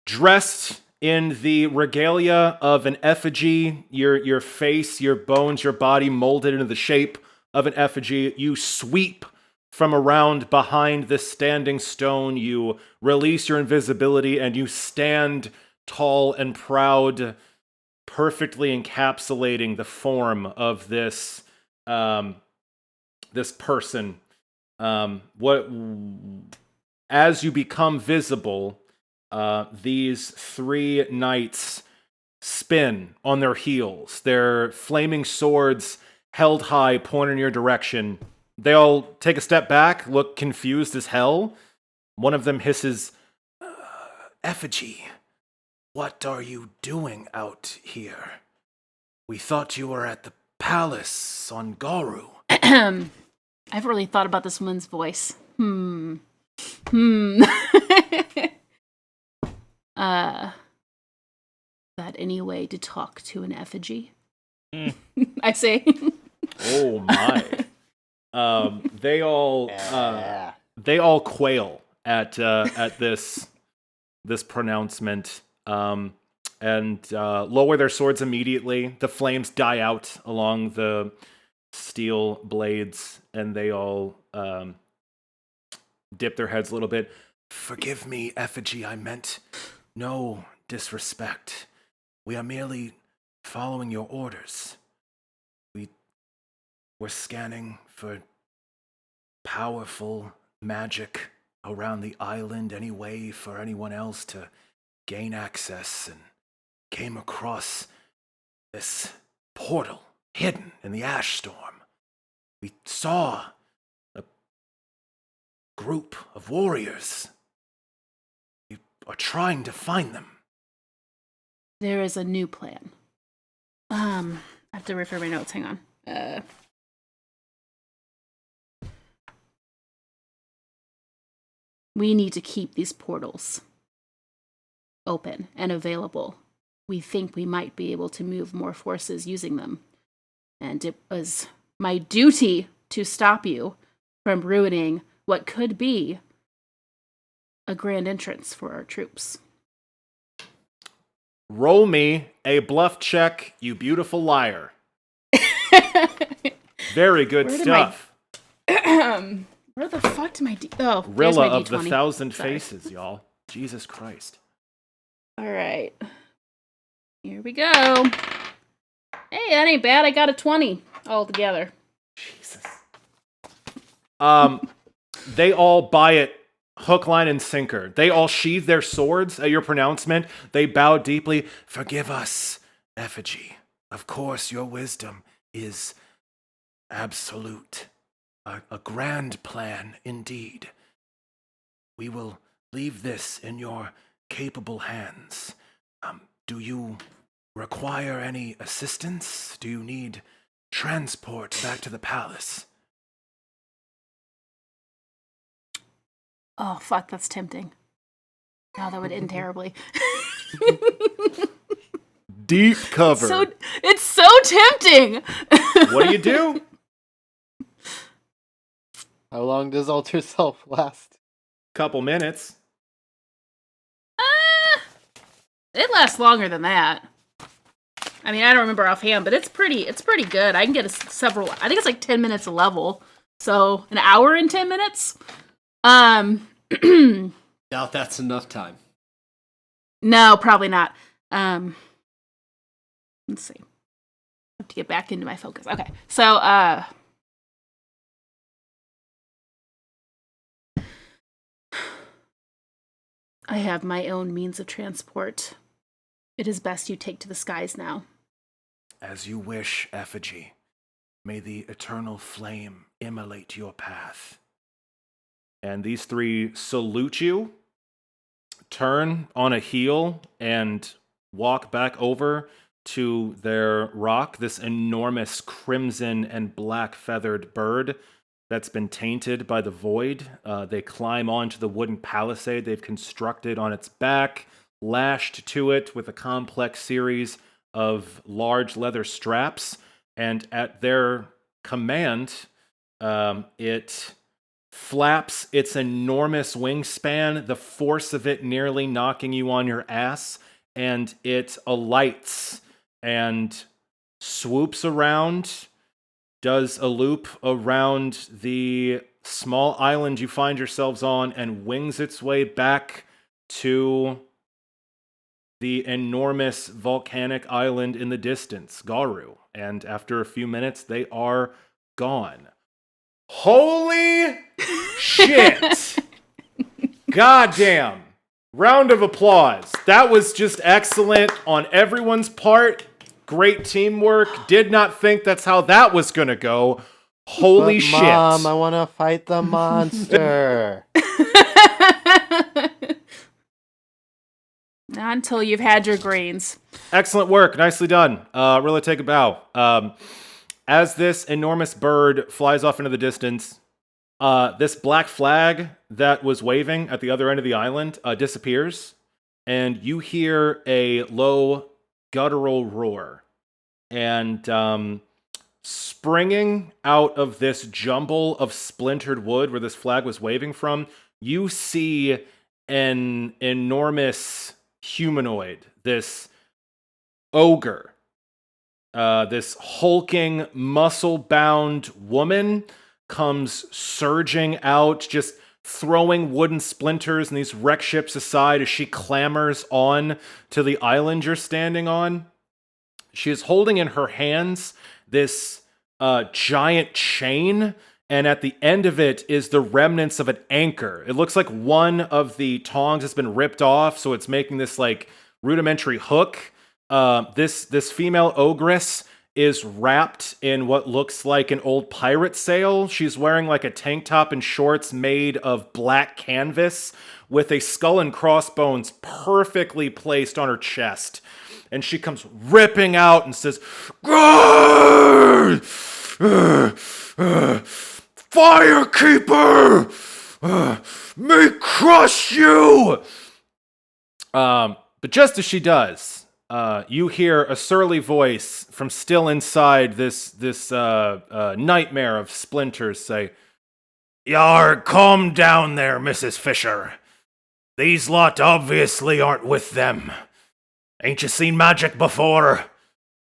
dressed in the regalia of an effigy, your face, your bones, your body molded into the shape of an effigy, you sweep from around behind this standing stone, you release your invisibility, and you stand tall and proud, perfectly encapsulating the form of this this person. As you become visible, these three knights spin on their heels, their flaming swords held high, pointing in your direction. They all take a step back, look confused as hell. One of them hisses, "Effigy, what are you doing out here? We thought you were at the palace on Garu." I haven't really thought about this woman's voice. That any way to talk to an effigy? I say. Oh my! They all quail at this pronouncement, and lower their swords immediately. The flames die out along the steel blades, and they all dip their heads a little bit. "Forgive me, effigy. I meant no disrespect. We are merely following your orders. We're scanning for powerful magic around the island, any way for anyone else to gain access, and came across this portal hidden in the ash storm. We saw a group of warriors. We are trying to find them." There is a new plan. I have to refer my notes. Hang on. We need to keep these portals open and available. We think we might be able to move more forces using them. And it was my duty to stop you from ruining what could be a grand entrance for our troops. Roll me a bluff check, you beautiful liar. Very good stuff. Where the fuck did my there's Rilla my of the D20. 1,000 Sorry. faces, y'all. Jesus Christ. All right. Here we go. Hey, that ain't bad. I got a 20 altogether. Jesus. They all buy it hook, line, and sinker. They all sheathe their swords at your pronouncement. They bow deeply. Forgive us, effigy. Of course, your wisdom is absolute. A grand plan indeed. We will leave this in your capable hands. Do you require any assistance? Do you need transport back to the palace? Oh, fuck, that's tempting. Oh, that would end terribly. Deep cover. It's so tempting! What do you do? How long does Alter Self last? Couple minutes. It lasts longer than that. I mean, I don't remember offhand, but it's pretty good. I can get several. I think it's like 10 minutes a level, so an hour and 10 minutes. Doubt that's enough time. No, probably not. Let's see. I have to get back into my focus. Okay, so I have my own means of transport. It is best you take to the skies now. As you wish, effigy. May the eternal flame immolate your path. And these three salute you, turn on a heel, and walk back over to their rock, this enormous crimson and black feathered bird that's been tainted by the void. They climb onto the wooden palisade they've constructed on its back, lashed to it with a complex series of large leather straps, and at their command, it flaps its enormous wingspan, the force of it nearly knocking you on your ass, and it alights and swoops around, does a loop around the small island you find yourselves on, and wings its way back to the enormous volcanic island in the distance, Garu. And after a few minutes, they are gone. Holy shit! Goddamn. Round of applause. That was just excellent on everyone's part. Great teamwork. Did not think that's how that was gonna go. Holy But shit. Mom, I want to fight the monster. Not until you've had your greens. Excellent work. Nicely done. Rilla, take a bow. As this enormous bird flies off into the distance, this black flag that was waving at the other end of the island disappears, and you hear a low guttural roar. And springing out of this jumble of splintered wood where this flag was waving from, you see an enormous humanoid, this ogre, this hulking, muscle-bound woman comes surging out, just throwing wooden splinters and these wreck ships aside as she clambers on to the island you're standing on. She is holding in her hands this giant chain, and at the end of it is the remnants of an anchor. It looks like one of the tongs has been ripped off, so it's making this like rudimentary hook. This female ogress is wrapped in what looks like an old pirate sail. She's wearing like a tank top and shorts made of black canvas with a skull and crossbones perfectly placed on her chest. And she comes ripping out and says, "Guard! Firekeeper! Me crush you! But just as she does, you hear a surly voice from still inside this nightmare of splinters say, "Yar, calm down there, Mrs. Fisher. These lot obviously aren't with them. Ain't you seen magic before?"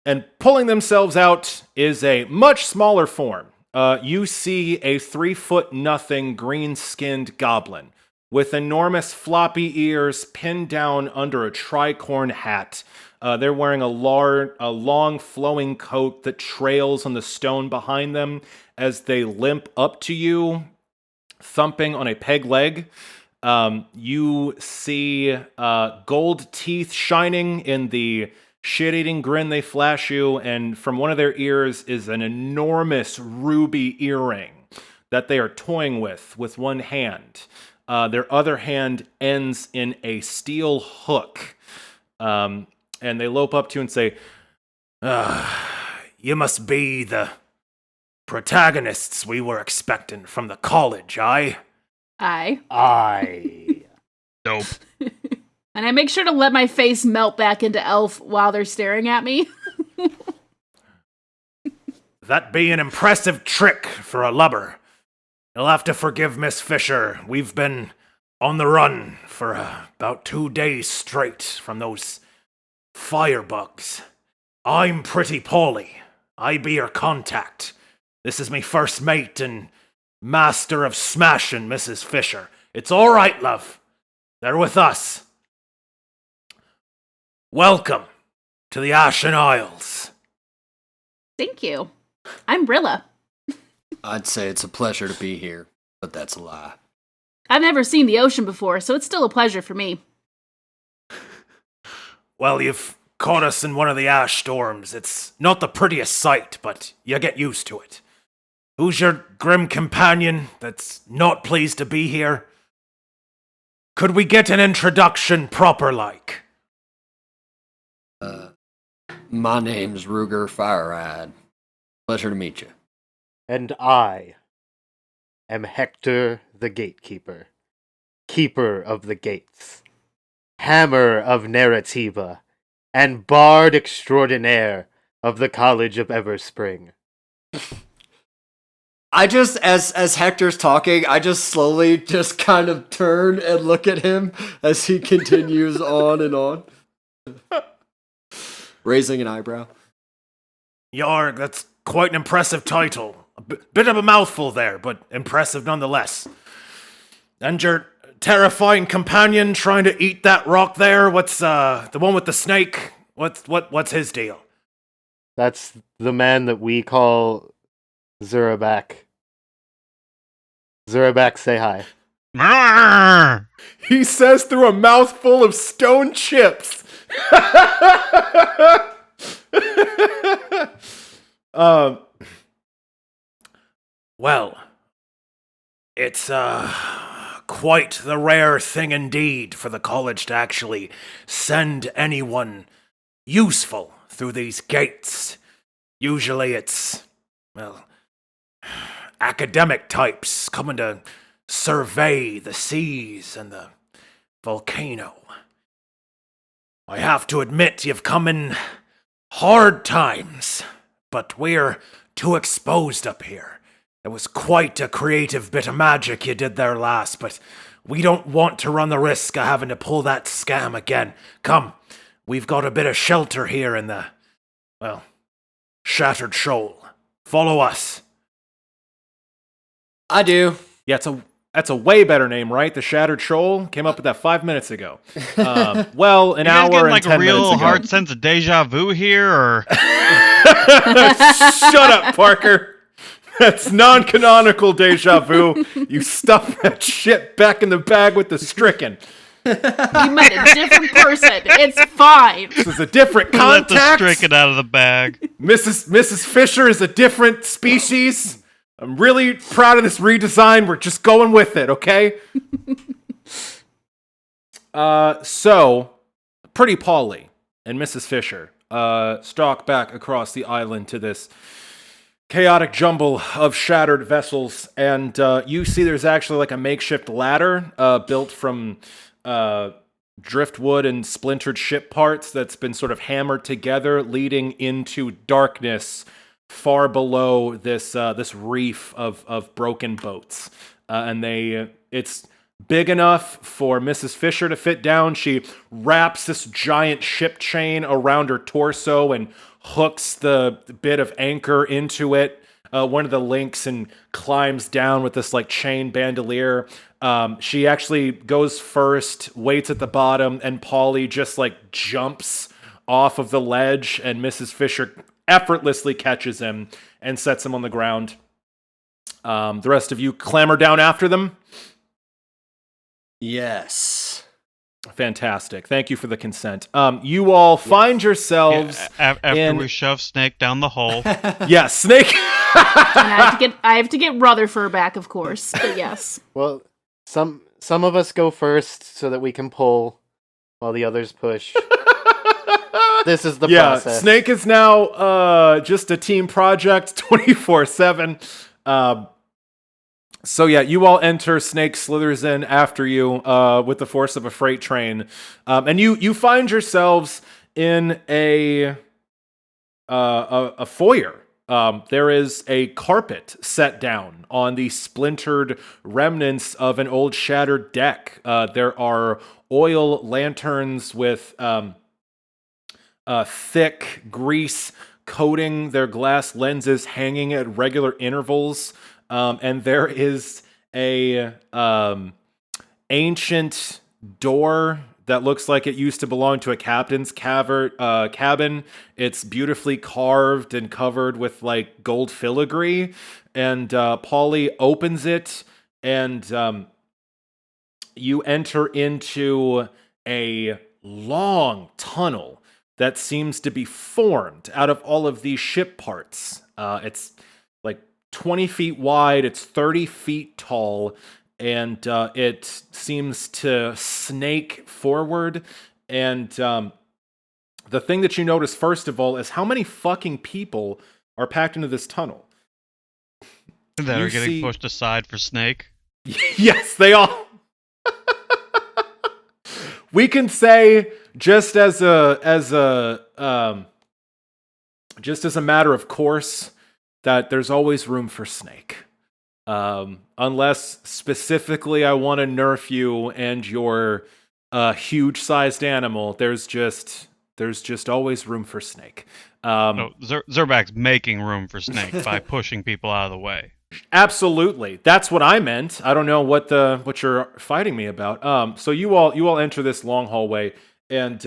And pulling themselves out is a much smaller form. You see a 3-foot-nothing green-skinned goblin with enormous floppy ears pinned down under a tricorn hat. They're wearing a long flowing coat that trails on the stone behind them as they limp up to you, thumping on a peg leg. You see gold teeth shining in the shit-eating grin they flash you, and from one of their ears is an enormous ruby earring that they are toying with one hand. Their other hand ends in a steel hook. And they lope up to you and say, "You must be the protagonists we were expecting from the college, aye?" Aye. Nope. And I make sure to let my face melt back into elf while they're staring at me. That be an impressive trick for a lubber. You'll have to forgive Miss Fisher. We've been on the run for about 2 days straight from those firebugs. I'm pretty poorly. I be your contact. This is me first mate and master of smashing Mrs. Fisher. It's all right, love. They're with us. Welcome to the Ashen Isles. Thank you. I'm Rilla. I'd say it's a pleasure to be here, but that's a lie. I've never seen the ocean before, so it's still a pleasure for me. Well, you've caught us in one of the ash storms. It's not the prettiest sight, but you get used to it. Who's your grim companion that's not pleased to be here? Could we get an introduction proper-like? My name's Ruger Fireeyed. Pleasure to meet you. And I am Hector the Gatekeeper, Keeper of the Gates, Hammer of Narrativa, and Bard Extraordinaire of the College of Everspring. I just, as Hector's talking, I just slowly just kind of turn and look at him as he continues on and on. Raising an eyebrow. Yarg, that's quite an impressive title. A bit of a mouthful there, but impressive nonetheless. And your terrifying companion trying to eat that rock there? What's the one with the snake? What's his deal? That's the man that we call Zurabak. Zurabak, say hi. Mrrr! He says through a mouthful of stone chips. Well, it's quite the rare thing indeed for the college to actually send anyone useful through these gates. Usually it's, well, academic types coming to survey the seas and the volcano. I have to admit you've come in hard times, but we're too exposed up here. It was quite a creative bit of magic you did there last, but we don't want to run the risk of having to pull that scam again. Come, we've got a bit of shelter here in the, well, Shattered Shoal. Follow us. I do. Yeah, that's a way better name, right? The Shattered Shoal came up with that 5 minutes ago. Well, an You guys hour getting and like 10 a minutes real ago. hard sense of deja vu here, or Shut up, Parker. That's non-canonical deja vu. You stuffed that shit back in the bag with the stricken. You met a different person. It's fine. This is a different let the contact. stricken out of the bag? Mrs. Fisher is a different species. I'm really proud of this redesign. We're just going with it, okay? So, Pretty Polly and Mrs. Fisher stalk back across the island to this chaotic jumble of shattered vessels, and you see there's actually like a makeshift ladder built from driftwood and splintered ship parts that's been sort of hammered together, leading into darkness far below this this reef of broken boats. And it's big enough for Mrs. Fisher to fit down. She wraps this giant ship chain around her torso and hooks the bit of anchor into it, one of the links, and climbs down with this like chain bandolier. She actually goes first, waits at the bottom, and Polly just like jumps off of the ledge, and Mrs. Fisher effortlessly catches him and sets him on the ground. The rest of you clamber down after them. Yes. Fantastic. Thank you for the consent. You all find yourselves After we shove Snake down the hole. Yeah, Snake. And I have to get Rutherford back, of course. But yes. Well, some of us go first so that we can pull while the others push. This is the process. Snake is now just a team project 24/7. So yeah, you all enter. Snake slithers in after you with the force of a freight train, and you find yourselves in a foyer. There is a carpet set down on the splintered remnants of an old shattered deck. There are oil lanterns with thick grease coating their glass lenses hanging at regular intervals. And there is a ancient door that looks like it used to belong to a captain's cabin. It's beautifully carved and covered with like gold filigree. And Polly opens it, and you enter into a long tunnel that seems to be formed out of all of these ship parts. It's like 20 feet wide, it's 30 feet tall, and it seems to snake forward. And the thing that you notice first of all is how many fucking people are packed into this tunnel. That are getting pushed aside for Snake. Yes, they all. We can say just as a matter of course that there's always room for Snake. Unless specifically I want to nerf you and your huge-sized animal, there's just always room for Snake. Zurabak's making room for Snake by pushing people out of the way. Absolutely, that's what I meant. I don't know what you're fighting me about. So you all enter this long hallway, and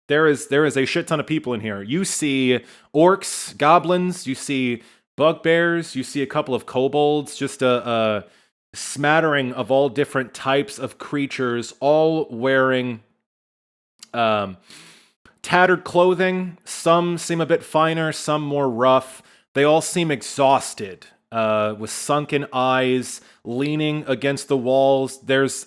there is a shit ton of people in here. You see orcs, goblins, you see bugbears, you see a couple of kobolds, just a smattering of all different types of creatures, all wearing tattered clothing. Some seem a bit finer, some more rough. They all seem exhausted, with sunken eyes, leaning against the walls. There's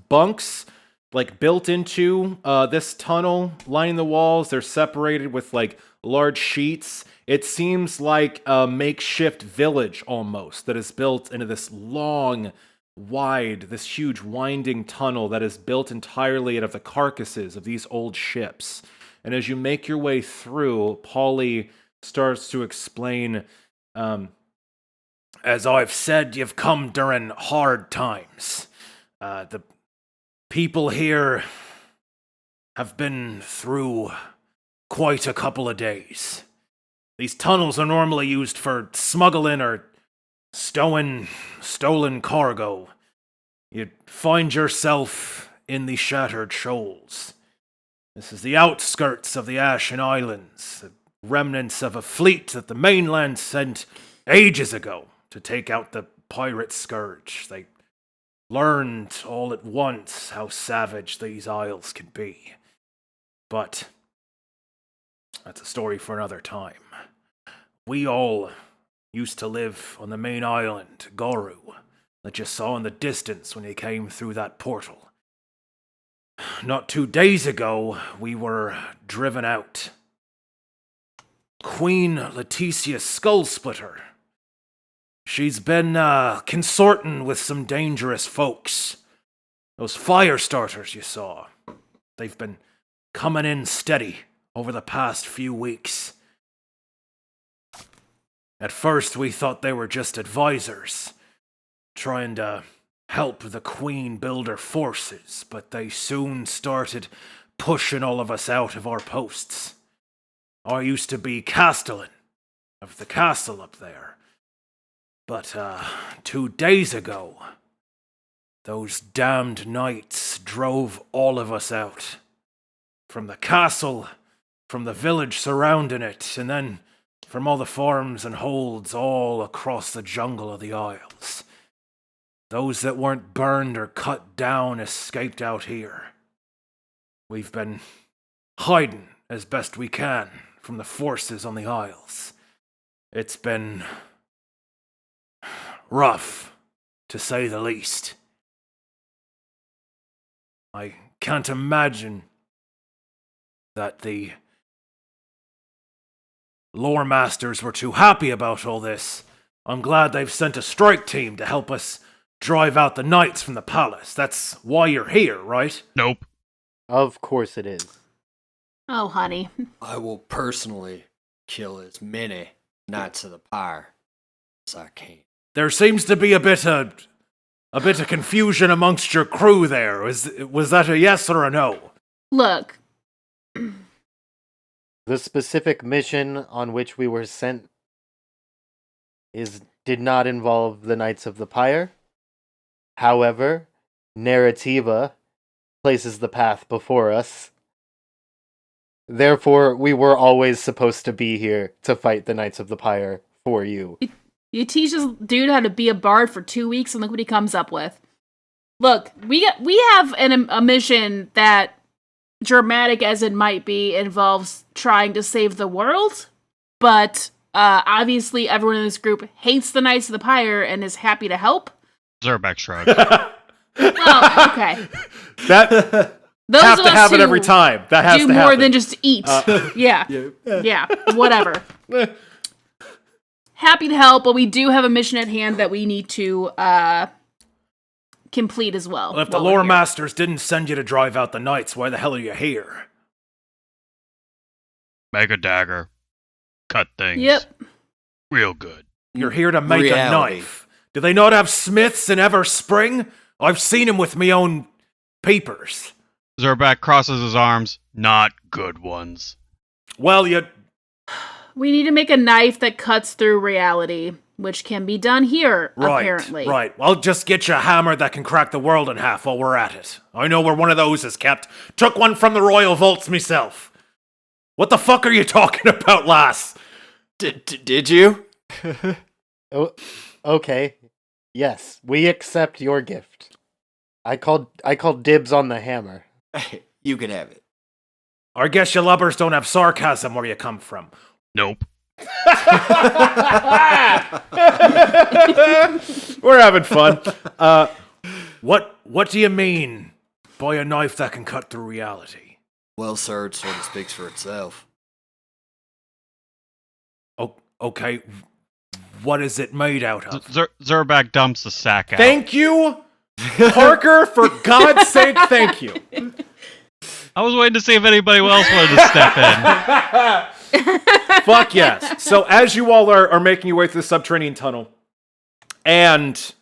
bunks like built into this tunnel, lining the walls. They're separated with like large sheets. It seems like a makeshift village almost that is built into this long, wide, this huge winding tunnel that is built entirely out of the carcasses of these old ships. And as you make your way through, Polly starts to explain, as I've said, you've come during hard times. The people here have been through quite a couple of days. These tunnels are normally used for smuggling or stowing stolen cargo. You'd find yourself in the Shattered Shoals. This is the outskirts of the Ashen Islands, the remnants of a fleet that the mainland sent ages ago to take out the pirate scourge. They learned all at once how savage these isles can be. But that's a story for another time. We all used to live on the main island, Goru, that you saw in the distance when you came through that portal. Not 2 days ago, we were driven out. Queen Leticia Skullsplitter. She's been consorting with some dangerous folks. Those fire starters you saw. They've been coming in steady over the past few weeks. At first we thought they were just advisors, trying to help the Queen build her forces, but they soon started pushing all of us out of our posts. I used to be castellan of the castle up there. But 2 days ago, those damned knights drove all of us out. From the castle, from the village surrounding it, and then from all the farms and holds all across the jungle of the Isles. Those that weren't burned or cut down escaped out here. We've been hiding as best we can from the forces on the Isles. It's been rough, to say the least. I can't imagine that the lore masters were too happy about all this. I'm glad they've sent a strike team to help us drive out the knights from the palace. That's why you're here, right? Nope. Of course it is. Oh, honey. I will personally kill as many Knights of the Pyre as I can. There seems to be a bit of confusion amongst your crew there. Was that a yes or a no? Look, The specific mission on which we were sent did not involve the Knights of the Pyre. However, Narrativa places the path before us. Therefore, we were always supposed to be here to fight the Knights of the Pyre for you. you teach this dude how to be a bard for 2 weeks and look what he comes up with. Look, we have a mission that, dramatic as it might be, involves trying to save the world, but obviously everyone in this group hates the Knights of the Pyre and is happy to help. Zurabak shrug. Oh, okay. Those Have of to us have it who every time. That has do to more happen. than just eat. Yeah, whatever. Happy to help, but we do have a mission at hand that we need to complete as well. Well, if the while we're lore here. masters didn't send you to drive out the knights, why the hell are you here? Make a dagger. Cut things. Yep. Real good. You're here to make a Reality. knife. Do they not have smiths in Ever Spring? I've seen him with me own papers. Zurabak crosses his arms. Not good ones. Well, you... We need to make a knife that cuts through reality, which can be done here, apparently. Right. I'll just get you a hammer that can crack the world in half while we're at it. I know where one of those is kept. Took one from the royal vaults myself. What the fuck are you talking about, lass? Did you? Oh, okay. Yes, we accept your gift. I called dibs on the hammer. You can have it. I guess you lubbers don't have sarcasm where you come from. Nope. We're having fun. What do you mean by a knife that can cut through reality? Well, sir, it sort of speaks for itself. Oh, okay. What is it made out of? Zurabak dumps the sack out. Thank you, Parker. For God's sake, thank you. I was waiting to see if anybody else wanted to step in. Fuck yes. So as you all are making your way through the subterranean tunnel, and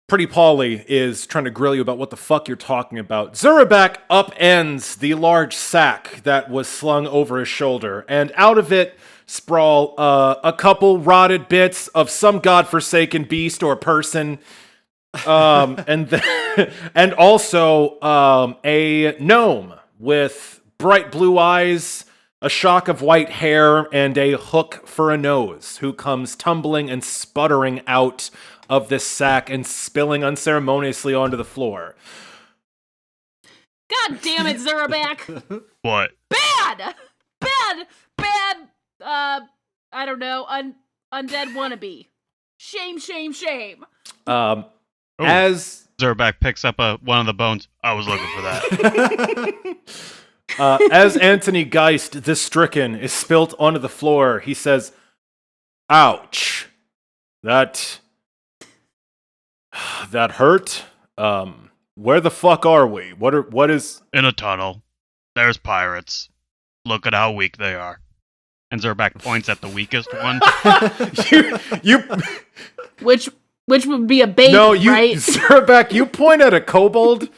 Pretty Polly is trying to grill you about what the fuck you're talking about, Zurabak upends the large sack that was slung over his shoulder, and out of it sprawl a couple rotted bits of some godforsaken beast or person, and also a gnome with bright blue eyes, a shock of white hair, and a hook for a nose, who comes tumbling and sputtering out of this sack and spilling unceremoniously onto the floor. God damn it, Zurabak! What? Bad! I don't know, undead wannabe. Shame. Ooh. As Zurabak picks up one of the bones. I was looking for that. As Anthony Geist, the stricken, is spilt onto the floor, he says, "Ouch. That hurt. Where the fuck are we? What is?" In a tunnel. There's pirates. Look at how weak they are. And Zurabak points at the weakest one. you Which would be a baby, no, you right? Zurabak, you point at a kobold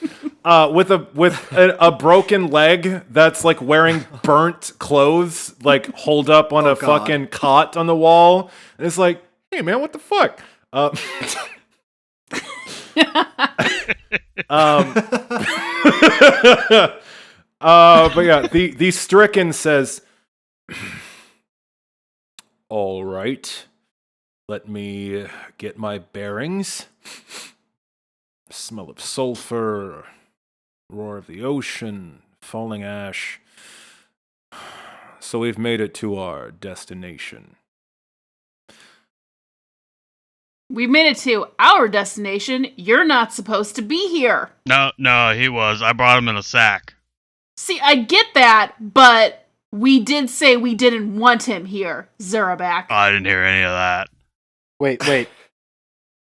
with a broken leg that's like wearing burnt clothes, like holed up on a God. fucking cot on the wall, and it's like, hey man, what the fuck? But yeah, the stricken says, "All right, let me get my bearings. Smell of sulfur, roar of the ocean, falling ash. So we've made it to our destination." We've made it to our destination. You're not supposed to be here. No, he was. I brought him in a sack. See, I get that, but we did say we didn't want him here, Zurabak. I didn't hear any of that. Wait.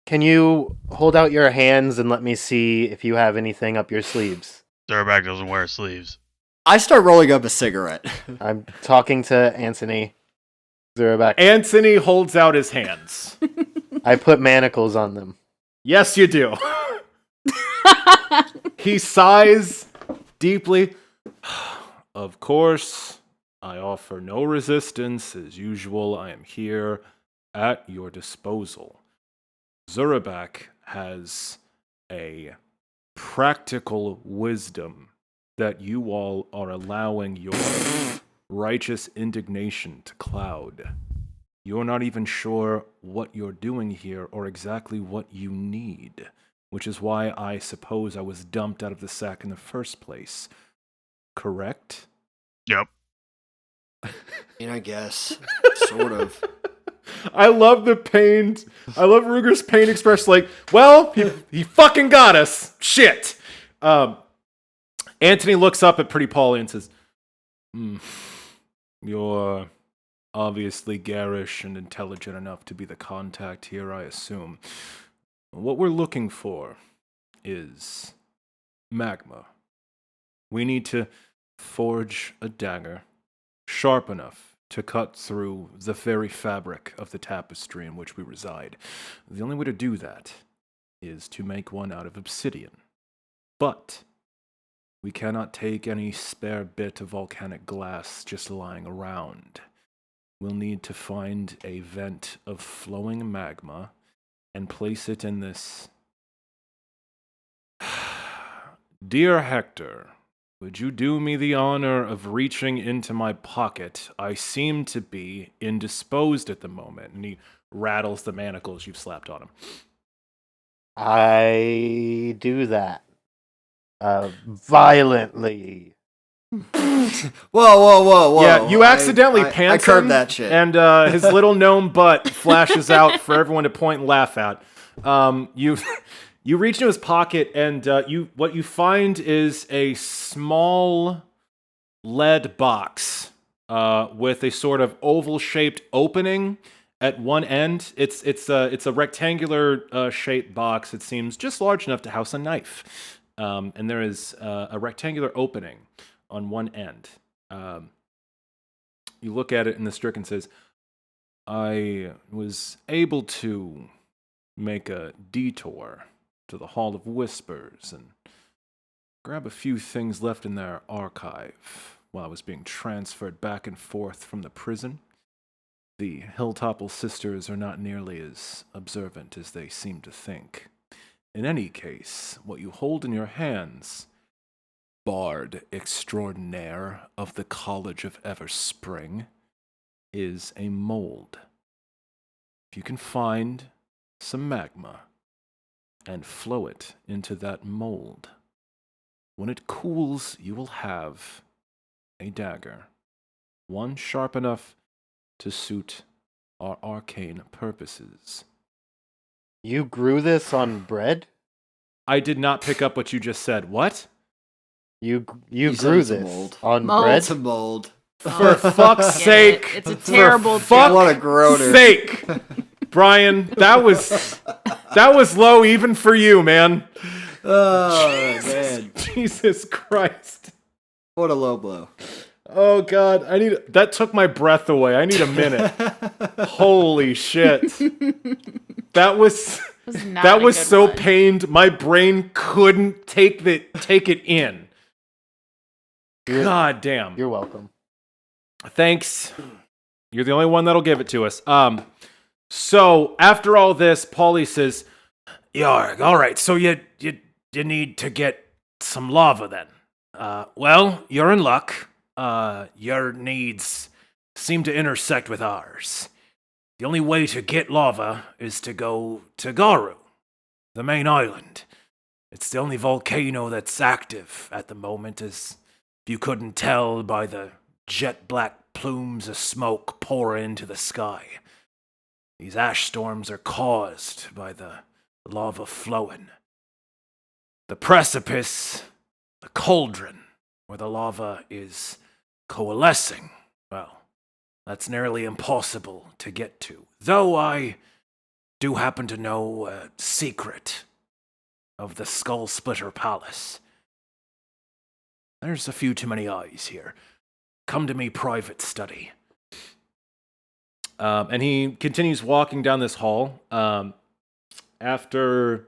Can you hold out your hands and let me see if you have anything up your sleeves? Zurabak doesn't wear sleeves. I start rolling up a cigarette. I'm talking to Anthony. Zurabak. Anthony holds out his hands. I put manacles on them. Yes, you do. He sighs deeply. "Of course, I offer no resistance. As usual, I am here at your disposal." Zurabak has a practical wisdom that you all are allowing your righteous indignation to cloud. You're not even sure what you're doing here or exactly what you need, which is why I suppose I was dumped out of the sack in the first place. Correct? Yep. I guess. Sort of. I love the pain. I love Ruger's pain expressed like, well, he fucking got us. Shit. Anthony looks up at Pretty Polly and says, "You're obviously garish and intelligent enough to be the contact here, I assume. What we're looking for is magma. We need to forge a dagger sharp enough to cut through the very fabric of the tapestry in which we reside. The only way to do that is to make one out of obsidian. But we cannot take any spare bit of volcanic glass just lying around. We'll need to find a vent of flowing magma and place it in this. Dear Hector, would you do me the honor of reaching into my pocket? I seem to be indisposed at the moment." And he rattles the manacles you've slapped on him. I do that. Violently. Whoa. Yeah, you accidentally I pants curbed him, that shit. and his little gnome butt flashes out for everyone to point and laugh at. You reach into his pocket, and what you find is a small lead box with a sort of oval-shaped opening at one end. It's a rectangular shaped box. It seems just large enough to house a knife, and there is a rectangular opening on one end. You look at it, and the stricken says, "I was able to make a detour to the Hall of Whispers and grab a few things left in their archive while I was being transferred back and forth from the prison. The Hilltopple sisters are not nearly as observant as they seem to think. In any case, what you hold in your hands, Bard Extraordinaire of the College of Everspring, is a mold. If you can find some magma and flow it into that mold, when it cools, you will have a dagger, one sharp enough to suit our arcane purposes." You grew this on bread? I did not pick up what you just said. What? You You said grew it's a this mold. on Mold. bread. It's a mold. For fuck's Get sake. it. It's a terrible For fuck joke. What a groaner. sake. Brian, that was low even for you, man. Oh, man. Jesus Christ. What a low blow. Oh god, that took my breath away. I need a minute. Holy shit. That was not that a was good so one. pained my brain couldn't take it in. God damn. You're welcome. Thanks. You're the only one that'll give it to us. So after all this, Paulie says, "Yeah, all right. So you need to get some lava then. Well, you're in luck. Your needs seem to intersect with ours. The only way to get lava is to go to Garu, the main island. It's the only volcano that's active at the moment, as if you couldn't tell by the jet black plumes of smoke pouring into the sky. These ash storms are caused by the lava flowing. The precipice, the cauldron, where the lava is coalescing, well, that's nearly impossible to get to. Though I do happen to know a secret of the Skull Splitter Palace. There's a few too many eyes here. Come to me private study." And he continues walking down this hall. After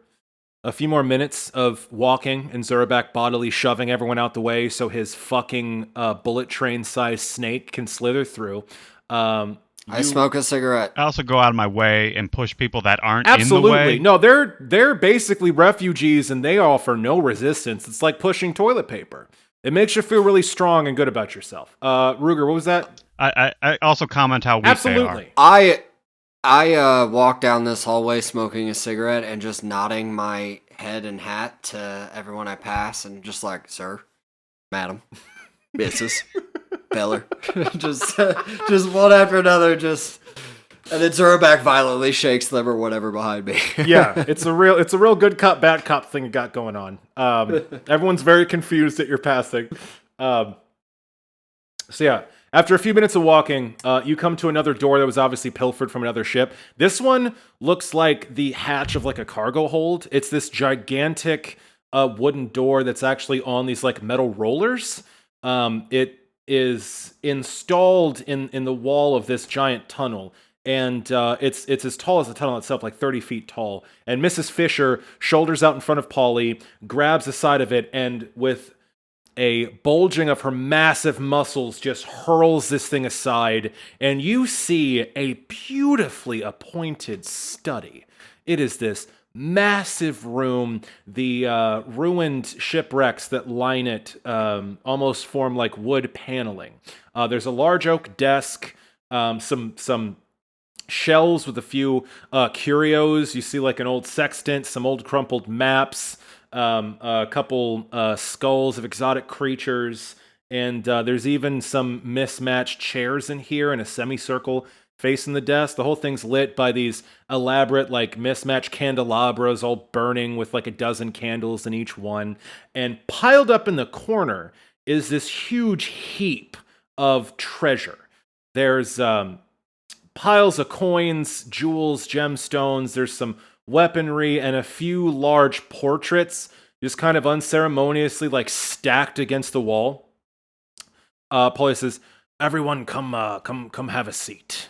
a few more minutes of walking and Zurabak bodily shoving everyone out the way so his fucking bullet train-sized snake can slither through. I smoke a cigarette. I also go out of my way and push people that aren't Absolutely. in the way. No, they're basically refugees and they offer no resistance. It's like pushing toilet paper. It makes you feel really strong and good about yourself. Ruger, what was that? I also comment how weak they Absolutely. I walk down this hallway smoking a cigarette and just nodding my head and hat to everyone I pass and just like, sir, madam, missus, feller. just one after another, and then Zurabak violently shakes them or whatever behind me. Yeah, it's a real good cop, bad cop thing you got going on. Everyone's very confused that you're passing. So yeah, after a few minutes of walking, you come to another door that was obviously pilfered from another ship. This one looks like the hatch of like a cargo hold. It's this gigantic wooden door that's actually on these like metal rollers. It is installed in the wall of this giant tunnel. And it's as tall as the tunnel itself, like 30 feet tall. And Mrs. Fisher shoulders out in front of Polly, grabs the side of it, and with a bulging of her massive muscles just hurls this thing aside. And you see a beautifully appointed study. It is this massive room. The ruined shipwrecks that line it almost form like wood paneling. There's a large oak desk, some shelves with a few curios. You see like an old sextant, some old crumpled maps, a couple skulls of exotic creatures, and there's even some mismatched chairs in here in a semicircle facing the desk. The whole thing's lit by these elaborate like mismatched candelabras all burning with like a dozen candles in each one. And piled up in the corner is this huge heap of treasure. There's piles of coins, jewels, gemstones. There's some weaponry and a few large portraits just kind of unceremoniously like stacked against the wall. Paulie says, "Everyone come have a seat."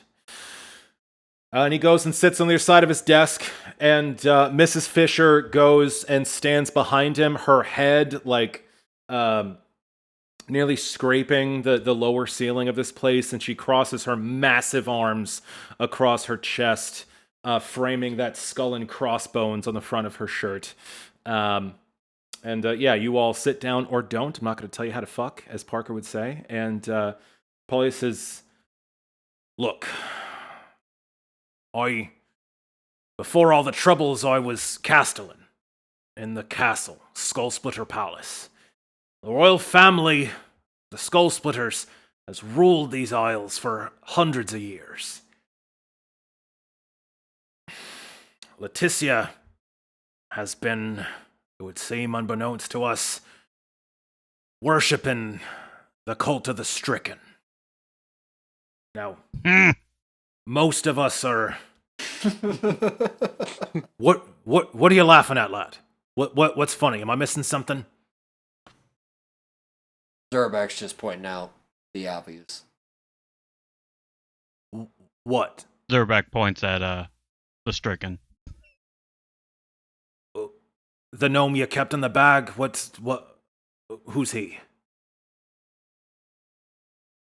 And he goes and sits on the other side of his desk, and Mrs. Fisher goes and stands behind him, her head like nearly scraping the lower ceiling of this place, and she crosses her massive arms across her chest, framing that skull and crossbones on the front of her shirt. Yeah, you all sit down or don't. I'm not going to tell you how to fuck, as Parker would say. And Paulie says, "Look, before all the troubles, I was castellan in the castle, Skull Splitter Palace. The royal family, the Skull Splitters, has ruled these isles for hundreds of years. Leticia has been, it would seem unbeknownst to us, worshipping the cult of the stricken. Now, most of us are... What are you laughing at, lad? What's funny? Am I missing something? Zurabak's just pointing out the obvious. What? Zurabak points at the stricken. The gnome you kept in the bag? Who's he?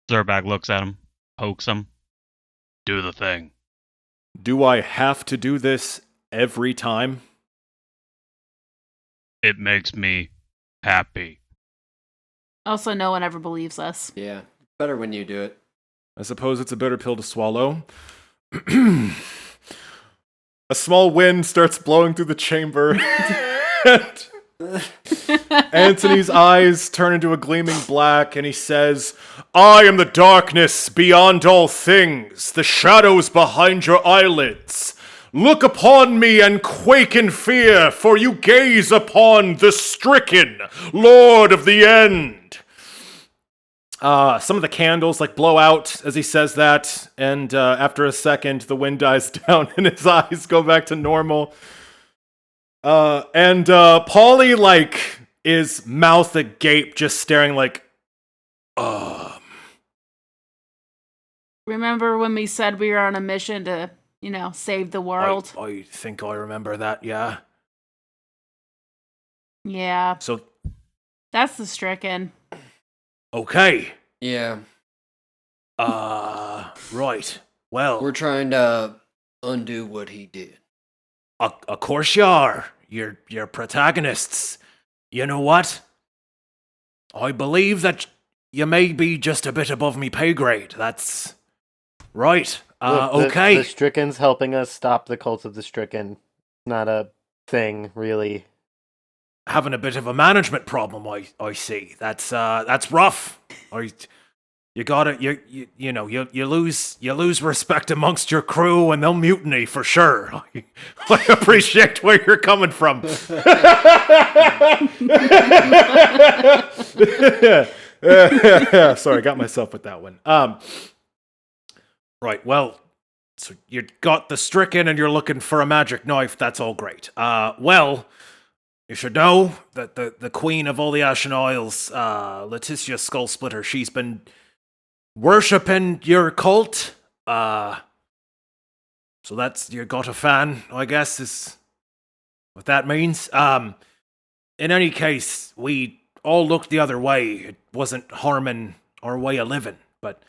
Zurabak looks at him, pokes him. Do the thing. Do I have to do this every time? It makes me happy. Also, no one ever believes us. Yeah, better when you do it. I suppose it's a bitter pill to swallow. A small wind starts blowing through the chamber. Anthony's eyes turn into a gleaming black, and he says, I am the darkness beyond all things, the shadows behind your eyelids. Look upon me and quake in fear, for you gaze upon the stricken, Lord of the End. Some of the candles like blow out as he says that, and after a second, the wind dies down and his eyes go back to normal. And Paulie like is mouth agape, just staring like, Remember when we said we were on a mission to, save the world? I think I remember that, yeah. Yeah, So, that's the stricken. okay. Yeah, Right. Well, we're trying to undo what he did. of course you are. You're protagonists. You know what? I believe that you may be just a bit above me pay grade. That's right. Look, Okay. The Stricken's helping us stop the cult of the Stricken. Not a thing, really. Having a bit of a management problem, I see. That's rough. You gotta you lose respect amongst your crew and they'll mutiny for sure. I appreciate where you're coming from. Sorry, I got myself with that one. Right, well, so you got the stricken and you're looking for a magic knife. That's all great. Well, you should know that the queen of all the Ashen Isles, Letitia Skullsplitter, she's been worshipping your cult. So that's, you got a fan, I guess, is what that means. In any case, we all looked the other way. It wasn't harming our way of living, but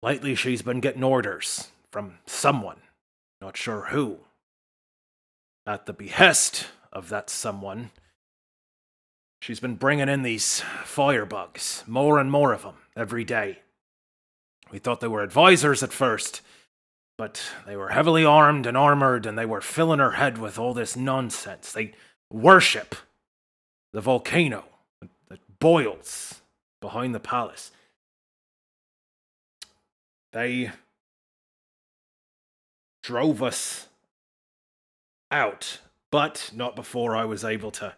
lately she's been getting orders from someone, not sure who. At the behest of that someone, she's been bringing in these firebugs, more and more of them, every day. We thought they were advisors at first, but they were heavily armed and armored, and they were filling her head with all this nonsense. They worship the volcano that boils behind the palace. They drove us out, but not before I was able to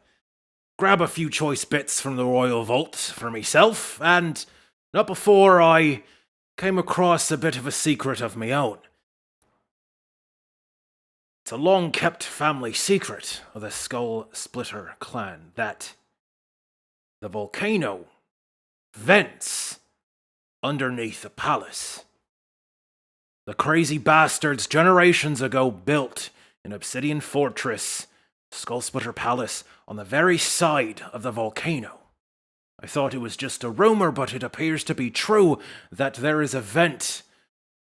grab a few choice bits from the royal vault for myself, and not before I came across a bit of a secret of my own. It's a long-kept family secret of the Skull Splitter clan that the volcano vents underneath the palace. The crazy bastards generations ago built an obsidian fortress, Skullsplitter Palace, on the very side of the volcano. I thought it was just a rumor, but it appears to be true that there is a vent,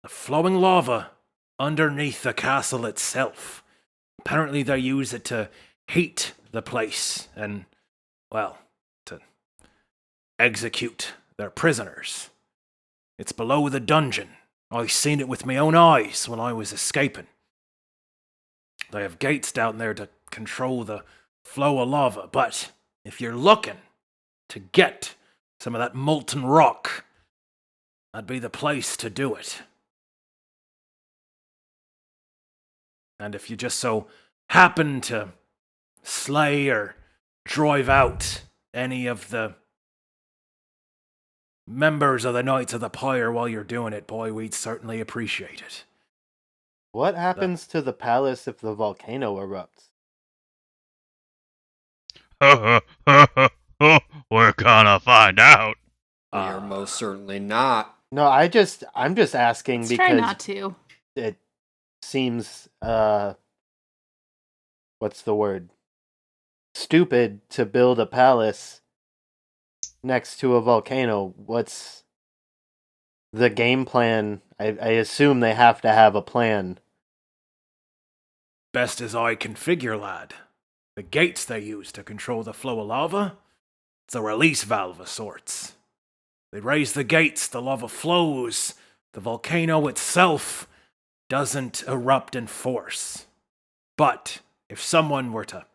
the flowing lava, underneath the castle itself. Apparently they use it to heat the place and, well, to execute their prisoners. It's below the dungeon. I seen it with my own eyes when I was escaping. They have gates down there to control the flow of lava, but if you're looking to get some of that molten rock, that'd be the place to do it. And if you just so happen to slay or drive out any of the members of the Knights of the Pyre while you're doing it, boy, we'd certainly appreciate it. What happens to the palace if the volcano erupts? We're gonna find out. We are most certainly not. No, I'm just asking Let's try because not to. it seems what's the word? Stupid to build a palace next to a volcano. What's the game plan? I assume they have to have a plan. Best as I can figure, lad. The gates they use to control the flow of lava, it's a release valve of sorts. They raise the gates, the lava flows, the volcano itself doesn't erupt in force. But if someone were to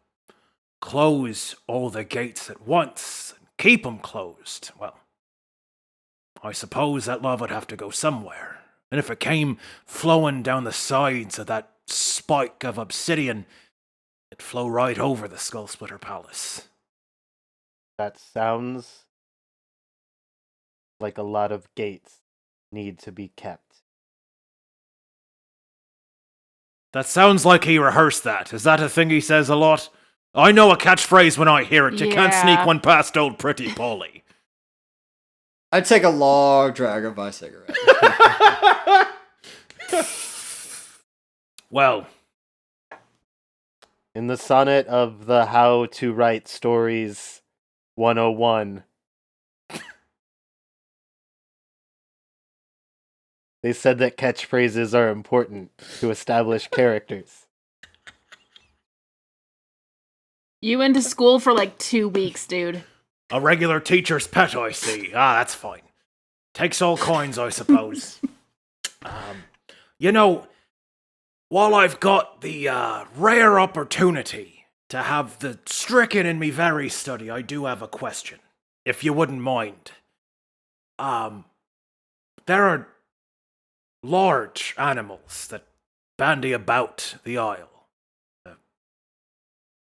close all the gates at once and keep them closed, well, I suppose that lava would have to go somewhere. And if it came flowing down the sides of that spike of obsidian, it'd flow right over the Skull Splitter Palace. That sounds like a lot of gates need to be kept. That sounds like he rehearsed that. Is that a thing he says a lot? I know a catchphrase when I hear it. You can't sneak one past old Pretty Polly. I'd take a long drag of my cigarette. Well, In the sonnet of the How to Write Stories 101, they said that catchphrases are important to establish characters. You went to school for like 2 weeks, dude. a regular teacher's pet, I see. That's fine. Takes all coins, I suppose. You know, while I've got the rare opportunity to have the stricken in me very study, I do have a question, if you wouldn't mind. There are large animals that bandy about the isle.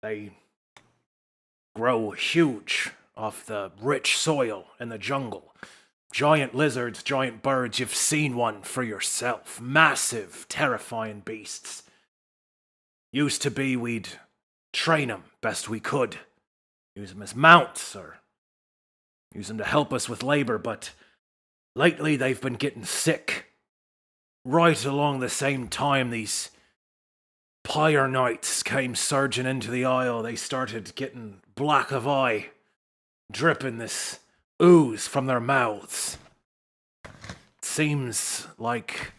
They grow huge off the rich soil in the jungle. Giant lizards, giant birds, you've seen one for yourself. Massive, terrifying beasts. Used to be we'd train 'em best we could. Use 'em as mounts or use 'em to help us with labor, but lately they've been getting sick. Right along the same time these pyre knights came surging into the isle, they started getting black of eye, dripping this ooze from their mouths. Seems like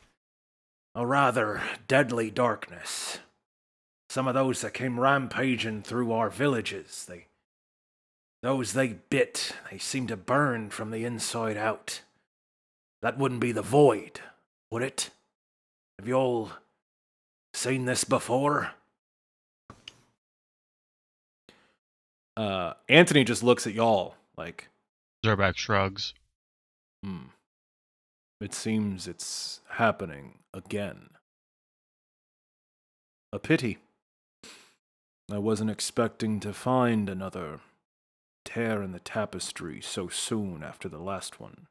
a rather deadly darkness. Some of those that came rampaging through our villages, those they bit, they seem to burn from the inside out. That wouldn't be the void, would it? Have you all seen this before? Anthony just looks at y'all like... Zurabak shrugs. It seems it's happening again. A pity. I wasn't expecting to find another tear in the tapestry so soon after the last one.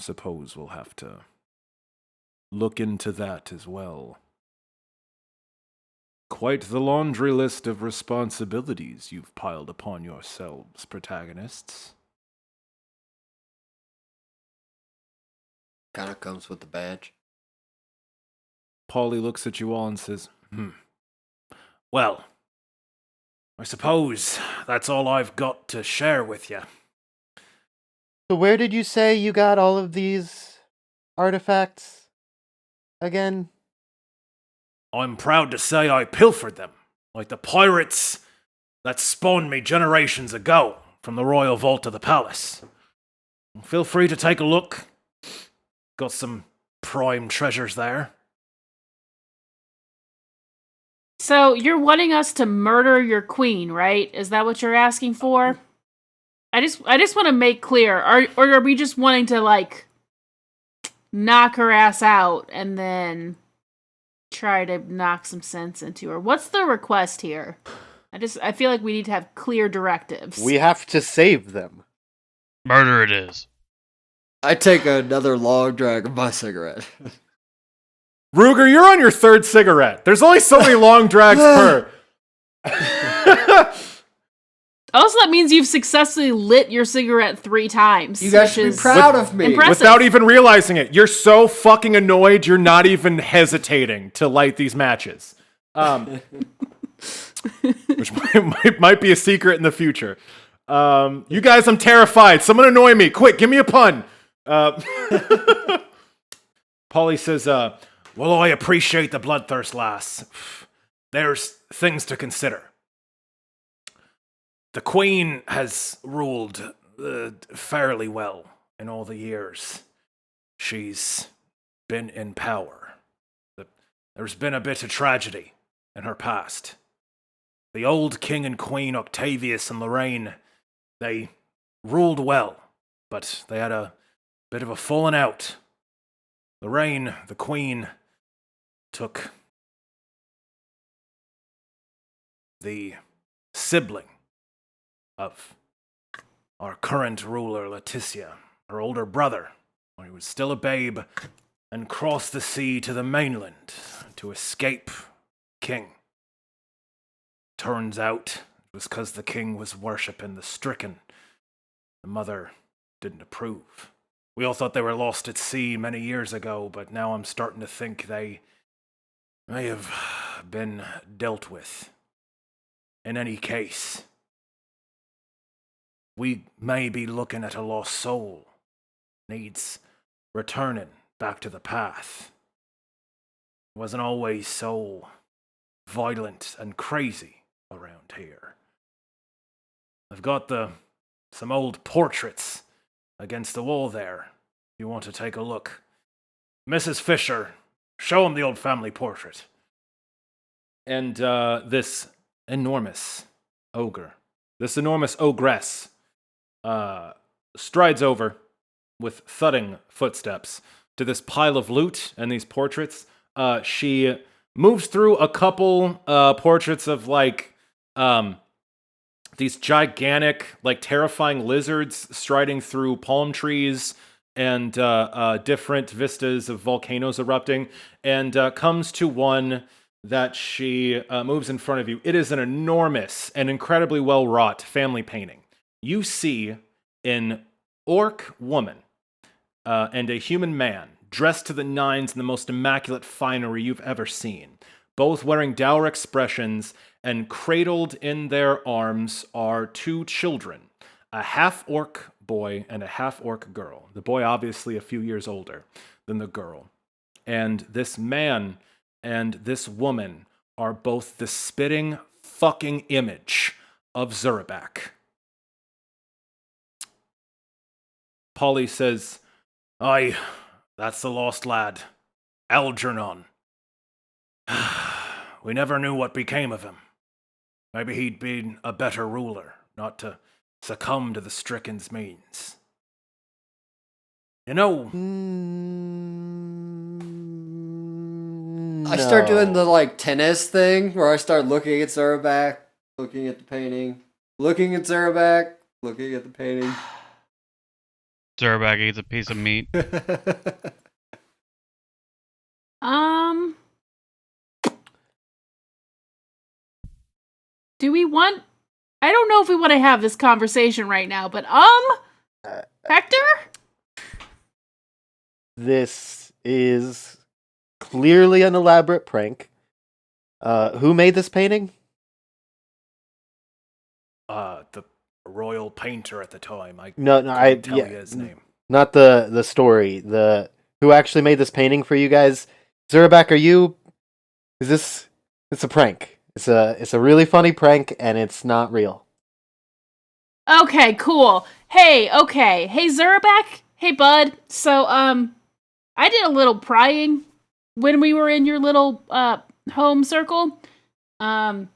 Suppose we'll have to look into that as well. Quite the laundry list of responsibilities you've piled upon yourselves, protagonists. Kind of comes with the badge. Polly looks at you all and says, Well, I suppose that's all I've got to share with you. So where did you say you got all of these artifacts again? I'm proud to say I pilfered them, like the pirates that spawned me generations ago from the royal vault of the palace. Feel free to take a look. Got some prime treasures there. So you're wanting us to murder your queen, right? Is that what you're asking for? I just want to make clear, or are we just wanting to like knock her ass out and then try to knock some sense into her? What's the request here? I feel like we need to have clear directives. We have to save them. Murder it is. I take another long drag of my cigarette. Ruger, you're on your third cigarette. There's only so many long drags per. Also, that means you've successfully lit your cigarette 3 times. You guys should be proud of me. impressive. Without even realizing it. You're so fucking annoyed, you're not even hesitating to light these matches. Which might be a secret in the future. You guys, I'm terrified. Someone annoy me. Quick, give me a pun. Polly says, well, I appreciate the bloodthirst, lass. There's things to consider. The Queen has ruled fairly well in all the years she's been in power. There's been a bit of tragedy in her past. The old King and Queen Octavius and Lorraine, they ruled well, but they had a bit of a falling out. Lorraine, the Queen, took the sibling of our current ruler, Leticia, her older brother, when he was still a babe, and crossed the sea to the mainland to escape King. Turns out it was because the king was worshipping the stricken. The mother didn't approve. We all thought they were lost at sea many years ago, but now I'm starting to think they may have been dealt with. In any case, we may be looking at a lost soul. Needs returning back to the path. It wasn't always so violent and crazy around here. I've got some old portraits against the wall there. If you want to take a look. Mrs. Fisher, show him the old family portrait. And this enormous ogre, this enormous ogress, strides over with thudding footsteps to this pile of loot and these portraits. She moves through a couple portraits of these gigantic, terrifying lizards striding through palm trees and different vistas of volcanoes erupting, and comes to one that she moves in front of you. It is an enormous and incredibly well-wrought family painting. You see an orc woman and a human man dressed to the nines in the most immaculate finery you've ever seen, both wearing dour expressions, and cradled in their arms are 2 children, a half-orc boy and a half-orc girl. The boy obviously a few years older than the girl. And this man and this woman are both the spitting fucking image of Zurabak. Polly says, "Aye, that's the lost lad, Algernon. We never knew what became of him. Maybe he'd been a better ruler, not to succumb to the stricken's means. You know..." I start doing the tennis thing where I start looking at Zurabak, looking at the painting, looking at Zurabak, looking at the painting. Zurabak eats a piece of meat. Do we want... I don't know if we want to have this conversation right now, but, Hector? This is clearly an elaborate prank. Who made this painting? The royal painter at the time. I I tell you his name. Not the story. Who actually made this painting for you guys? Zurabak, it's a prank. It's a really funny prank, and it's not real. Okay, cool. Hey, Zurabak? Hey, bud. So, I did a little prying when we were in your little, home circle. And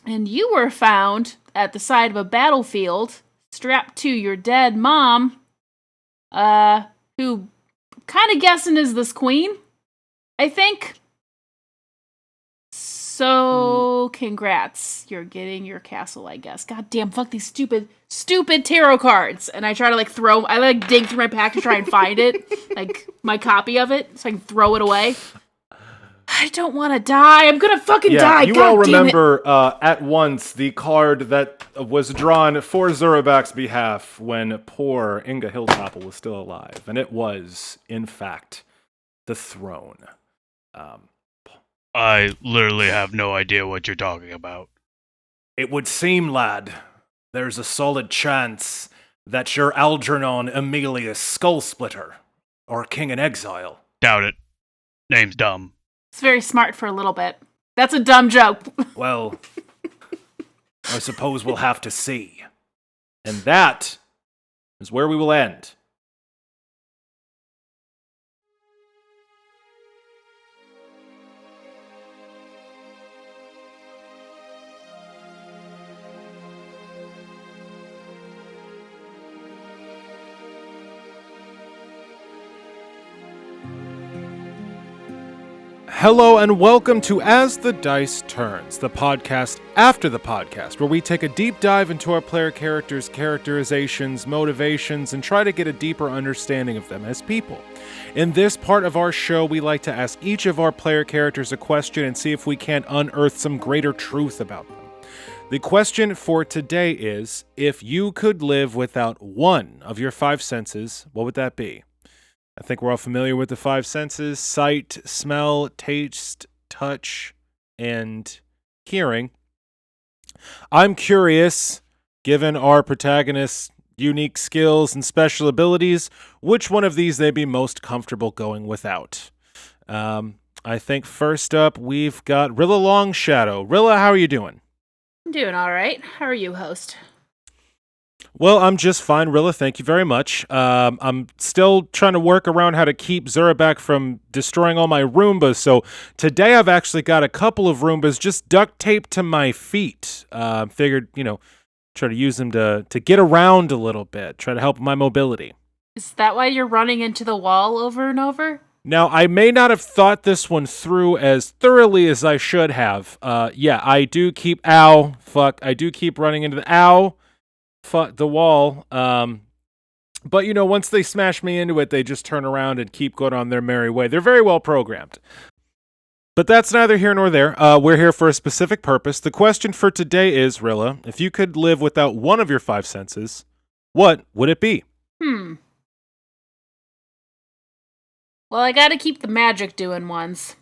you were found at the side of a battlefield, strapped to your dead mom, who kind of guessing is this queen, I think. So, So, congrats. You're getting your castle, I guess. God damn, fuck these stupid tarot cards. And I try to dig through my pack to try and find it. Like, my copy of it, so I can throw it away. I don't want to die. I'm gonna fucking die. You God all damn it. remember at once the card that was drawn for Zurabak's behalf when poor Inga Hilltopple was still alive. And it was, in fact, the throne. I literally have no idea what you're talking about. It would seem, lad, there's a solid chance that you're Algernon Emilius Skullsplitter, or King in Exile. Doubt it. Name's dumb. It's very smart for a little bit. That's a dumb joke. Well, I suppose we'll have to see. And that is where we will end. Hello and welcome to As the Dice Turns, the podcast after the podcast, where we take a deep dive into our player characters' characterizations, motivations, and try to get a deeper understanding of them as people. In this part of our show, we like to ask each of our player characters a question and see if we can't unearth some greater truth about them. The question for today is, if you could live without one of your five senses, what would that be? I think we're all familiar with the five senses: sight, smell, taste, touch, and hearing. I'm curious, given our protagonist's unique skills and special abilities, which one of these they'd be most comfortable going without. I think first up, we've got Rilla Longshadow. Rilla, how are you doing? I'm doing all right. How are you, host? Well, I'm just fine, Rilla. Thank you very much. I'm still trying to work around how to keep Zurabak from destroying all my Roombas. So today I've actually got a couple of Roombas just duct taped to my feet. Figured, try to use them to get around a little bit, try to help my mobility. Is that why you're running into the wall over and over? Now, I may not have thought this one through as thoroughly as I should have. I do keep running into the the wall. But once they smash me into it, they just turn around and keep going on their merry way. They're very well programmed. But that's neither here nor there. We're here for a specific purpose. The question for today is, Rilla, if you could live without one of your five senses, what would it be? Well, I gotta keep the magic doing ones,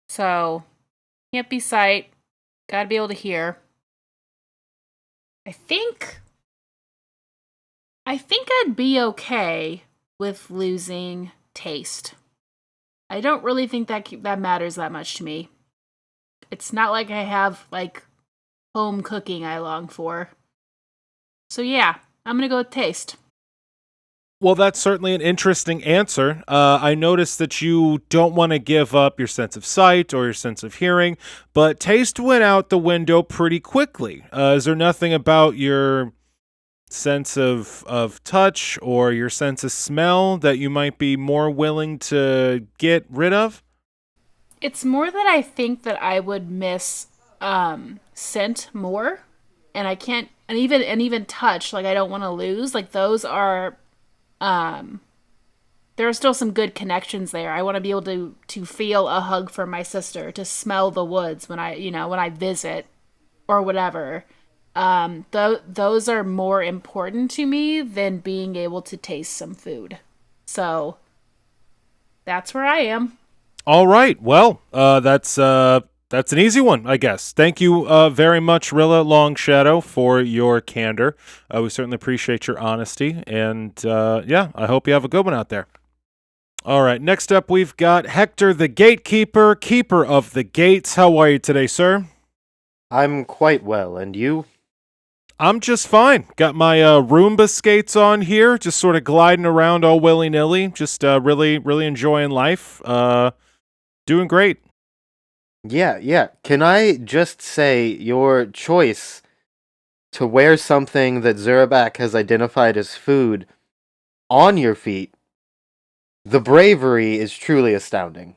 So, can't be sight. Gotta be able to hear. I think I'd be okay with losing taste. I don't really think that matters that much to me. It's not like I have, home cooking I long for. So yeah, I'm gonna go with taste. Well, that's certainly an interesting answer. I noticed that you don't want to give up your sense of sight or your sense of hearing, but taste went out the window pretty quickly. Is there nothing about your sense of touch or your sense of smell that you might be more willing to get rid of? It's more that I think that I would miss scent more, and I can't, and even touch. I don't want to lose. Those are. There are still some good connections there. I want to be able to feel a hug from my sister, to smell the woods when I visit or whatever. Those are more important to me than being able to taste some food. So that's where I am. All right. Well, that's an easy one, I guess. Thank you very much, Rilla Longshadow, for your candor. We certainly appreciate your honesty. And I hope you have a good one out there. All right. Next up, we've got Hector the Gatekeeper, Keeper of the Gates. How are you today, sir? I'm quite well, and you? I'm just fine. Got my Roomba skates on here, just sort of gliding around all willy-nilly. Just really, really enjoying life. Doing great. Yeah. Can I just say your choice to wear something that Zurabak has identified as food on your feet, the bravery is truly astounding.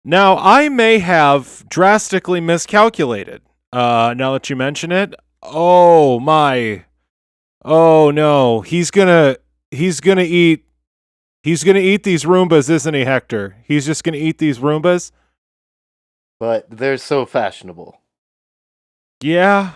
Now, I may have drastically miscalculated. Now that you mention it, oh my, oh no, he's gonna eat these Roombas, isn't he, Hector? He's just gonna eat these Roombas. But they're so fashionable. Yeah.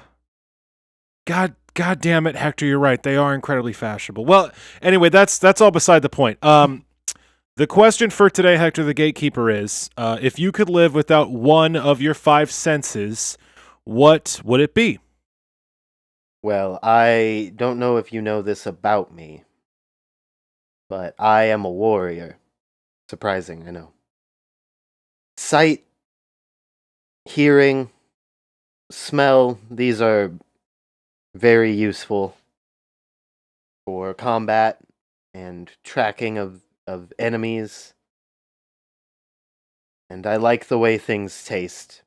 God damn it, Hector, you're right. They are incredibly fashionable. Well, anyway, that's all beside the point. The question for today, Hector the Gatekeeper, is if you could live without one of your 5 senses, what would it be? Well, I don't know if you know this about me, but I am a warrior. Surprising, I know. Sight, hearing, smell, these are very useful for combat and tracking of enemies. And I like the way things taste.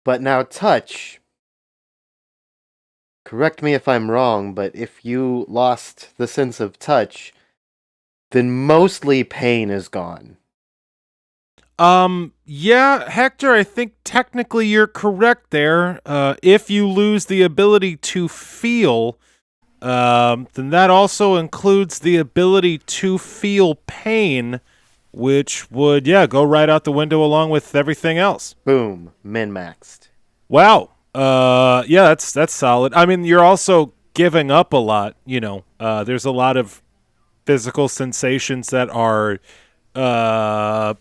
But now touch. Correct me if I'm wrong, but if you lost the sense of touch, then mostly pain is gone. Yeah, Hector, I think technically you're correct there. If you lose the ability to feel, then that also includes the ability to feel pain, which would, go right out the window along with everything else. Boom, min-maxed. Wow. That's solid. I mean, you're also giving up a lot, there's a lot of physical sensations that are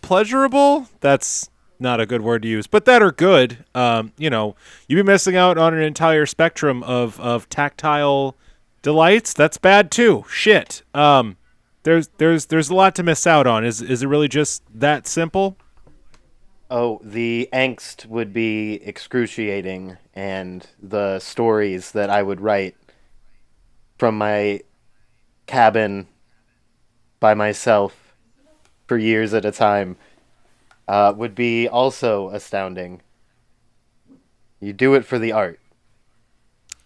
pleasurable. That's not a good word to use, but that are good. You'd be missing out on an entire spectrum of tactile delights. That's bad too. Shit. There's a lot to miss out on. Is it really just that simple? Oh, the angst would be excruciating, and the stories that I would write from my cabin by myself for years at a time would be also astounding. You do it for the art.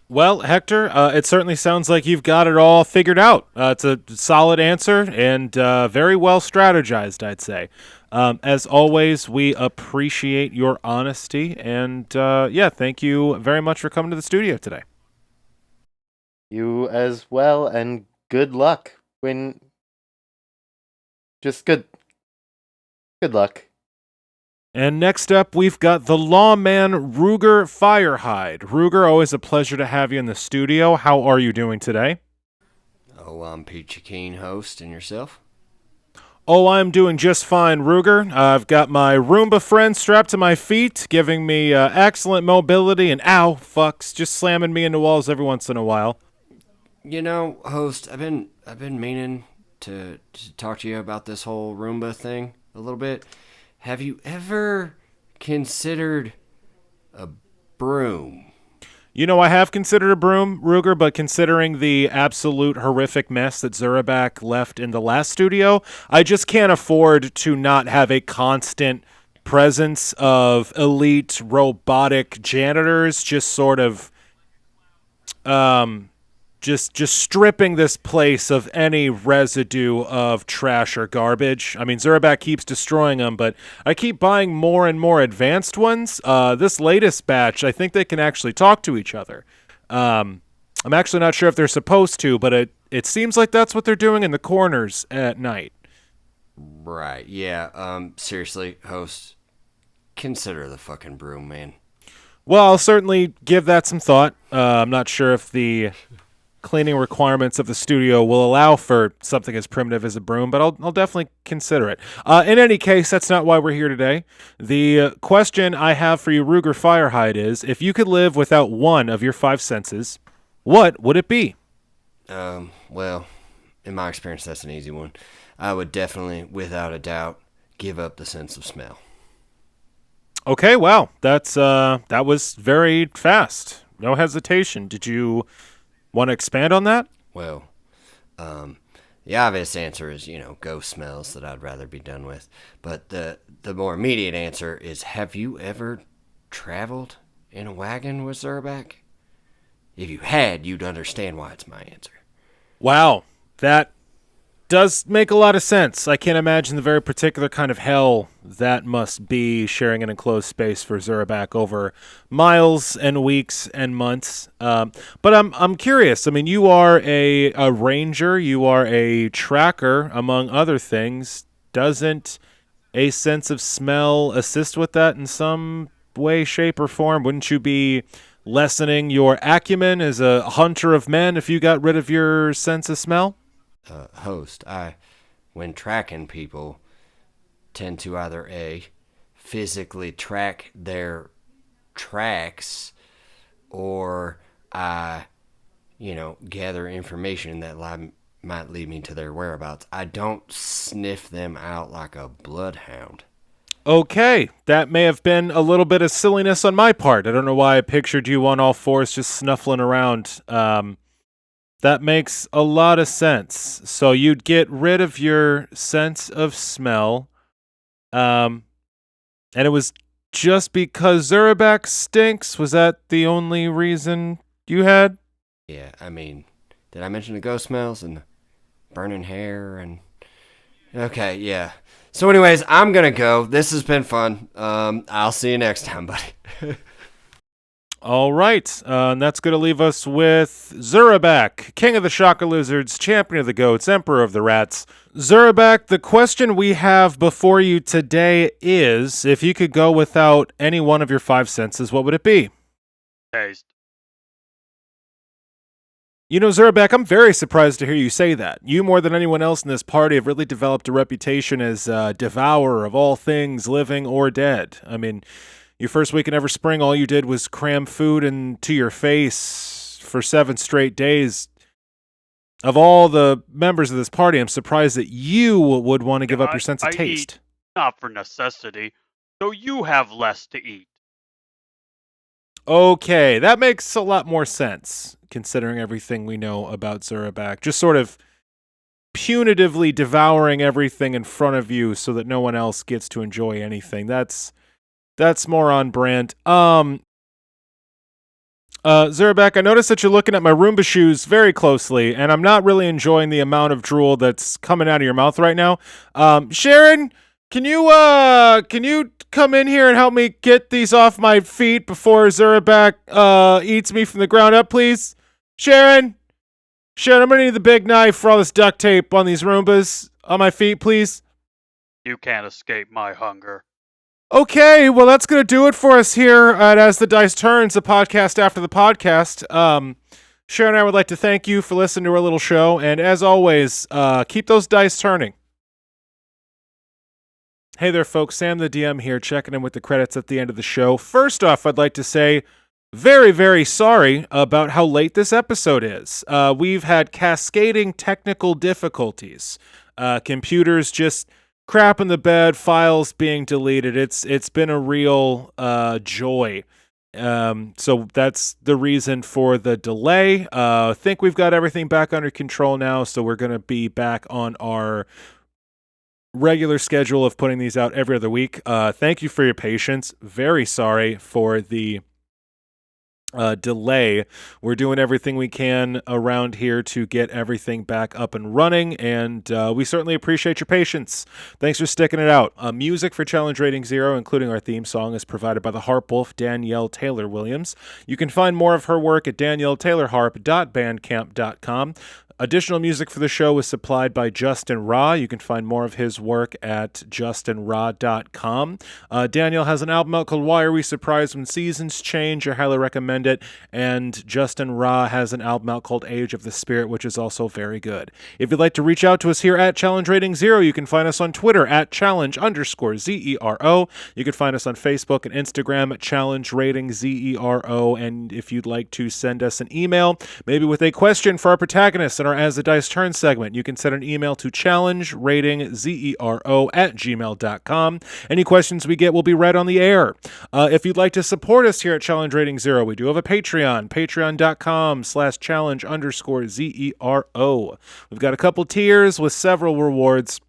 Well, Hector, it certainly sounds like you've got it all figured out. It's a solid answer and very well strategized, I'd say. As always, we appreciate your honesty, and thank you very much for coming to the studio today. You as well, and good luck when... Just good luck. And next up, we've got the lawman, Ruger Firehide. Ruger, always a pleasure to have you in the studio. How are you doing today? Oh, I'm Peachy Keen, host, and yourself? Oh, I'm doing just fine, Ruger. I've got my Roomba friend strapped to my feet, giving me excellent mobility, and ow, fucks, just slamming me into walls every once in a while. You know, host, I've been meaning to talk to you about this whole Roomba thing a little bit. Have you ever considered a broom? I have considered a broom, Ruger, but considering the absolute horrific mess that Zurabak left in the last studio, I just can't afford to not have a constant presence of elite robotic janitors just sort of just stripping this place of any residue of trash or garbage. I mean, Zurabak keeps destroying them, but I keep buying more and more advanced ones. This latest batch, I think they can actually talk to each other. I'm actually not sure if they're supposed to, but it seems like that's what they're doing in the corners at night. Right, yeah. Seriously, host, consider the fucking broom, man. Well, I'll certainly give that some thought. I'm not sure if the cleaning requirements of the studio will allow for something as primitive as a broom, but I'll definitely consider it. In any case, that's not why we're here today. The question I have for you, Ruger Firehide, is if you could live without one of your 5 senses, what would it be? Well, in my experience, that's an easy one. I would definitely, without a doubt, give up the sense of smell. Okay, wow, that was very fast. No hesitation. Did you want to expand on that? Well, the obvious answer is, ghost smells that I'd rather be done with. But the more immediate answer is, have you ever traveled in a wagon with Zurabak? If you had, you'd understand why it's my answer. Wow, that does make a lot of sense. I can't imagine the very particular kind of hell that must be sharing an enclosed space for Zurabak over miles and weeks and months. But I'm curious. I mean, you are a ranger. You are a tracker, among other things. Doesn't a sense of smell assist with that in some way, shape, or form? Wouldn't you be lessening your acumen as a hunter of men if you got rid of your sense of smell? Host, when tracking people, tend to either A, physically track their tracks, or gather information that might lead me to their whereabouts. I don't sniff them out like a bloodhound. Okay, that may have been a little bit of silliness on my part. I don't know why I pictured you on all fours just snuffling around. That makes a lot of sense. So you'd get rid of your sense of smell, and it was just because Zurabak stinks? Was that the only reason you had? Yeah, I mean, did I mention the ghost smells and the burning hair and... Okay, yeah. So anyways, I'm gonna go. This has been fun. I'll see you next time, buddy. All right, and that's going to leave us with Zurabak, King of the Shaka Lizards, Champion of the Goats, Emperor of the Rats. Zurabak, the question we have before you today is, if you could go without any one of your five senses, what would it be? Taste. You know, Zurabak, I'm very surprised to hear you say that. You, more than anyone else in this party, have really developed a reputation as a devourer of all things living or dead. I mean, your first week in Everspring, all you did was cram food into your face for 7 straight days. Of all the members of this party, I'm surprised that you would want to give up your sense of taste. Eat not for necessity, so you have less to eat. Okay, that makes a lot more sense, considering everything we know about Zurabak. Just sort of punitively devouring everything in front of you so that no one else gets to enjoy anything. That's more on brand. Zurabak, I noticed that you're looking at my Roomba shoes very closely, and I'm not really enjoying the amount of drool that's coming out of your mouth right now. Sharon, can you come in here and help me get these off my feet before Zurabak eats me from the ground up, please? Sharon, I'm gonna need the big knife for all this duct tape on these Roombas on my feet, please. You can't escape my hunger. Okay, well, that's going to do it for us here at As the Dice Turns, the podcast after the podcast. Sharon and I would like to thank you for listening to our little show, and as always, keep those dice turning. Hey there, folks. Sam the DM here, checking in with the credits at the end of the show. First off, I'd like to say very, very sorry about how late this episode is. We've had cascading technical difficulties. Computers just... crap in the bed, files being deleted. It's been a real joy. So that's the reason for the delay. I think we've got everything back under control now, so we're going to be back on our regular schedule of putting these out every other week. Thank you for your patience. Very sorry for the delay. We're doing everything we can around here to get everything back up and running, and we certainly appreciate your patience. Thanks for sticking it out. Music for Challenge Rating 0, including our theme song, is provided by the harp wolf Danielle Taylor Williams. You can find more of her work at danielletaylorharp.bandcamp.com. Additional music for the show was supplied by Justin Ra. You can find more of his work at justinra.com. Daniel has an album out called Why Are We Surprised When Seasons Change? I highly recommend it. And Justin Ra has an album out called Age of the Spirit, which is also very good. If you'd like to reach out to us here at Challenge Rating 0, you can find us on Twitter at challenge_ZERO. You can find us on Facebook and Instagram at Challenge Rating ZERO. And if you'd like to send us an email, maybe with a question for our protagonist in our As the Dice Turn segment, you can send an email to challengeratingzero@gmail.com. Any questions we get will be read on the air. If you'd like to support us here at Challenge Rating 0, we do have a Patreon, patreon.com/challenge_ZERO. We've got a couple tiers with several rewards.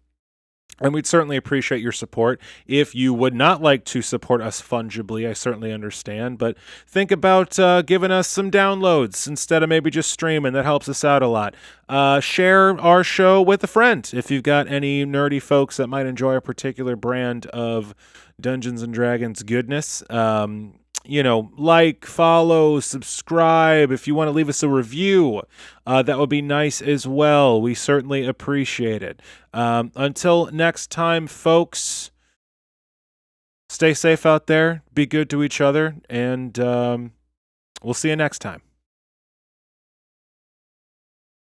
And we'd certainly appreciate your support. If you would not like to support us fungibly, I certainly understand. But think about giving us some downloads instead of maybe just streaming. That helps us out a lot. Share our show with a friend if you've got any nerdy folks that might enjoy a particular brand of Dungeons and Dragons goodness. Like, follow, subscribe. If you want to leave us a review, that would be nice as well. We certainly appreciate it. Until next time, folks, stay safe out there, be good to each other, and we'll see you next time.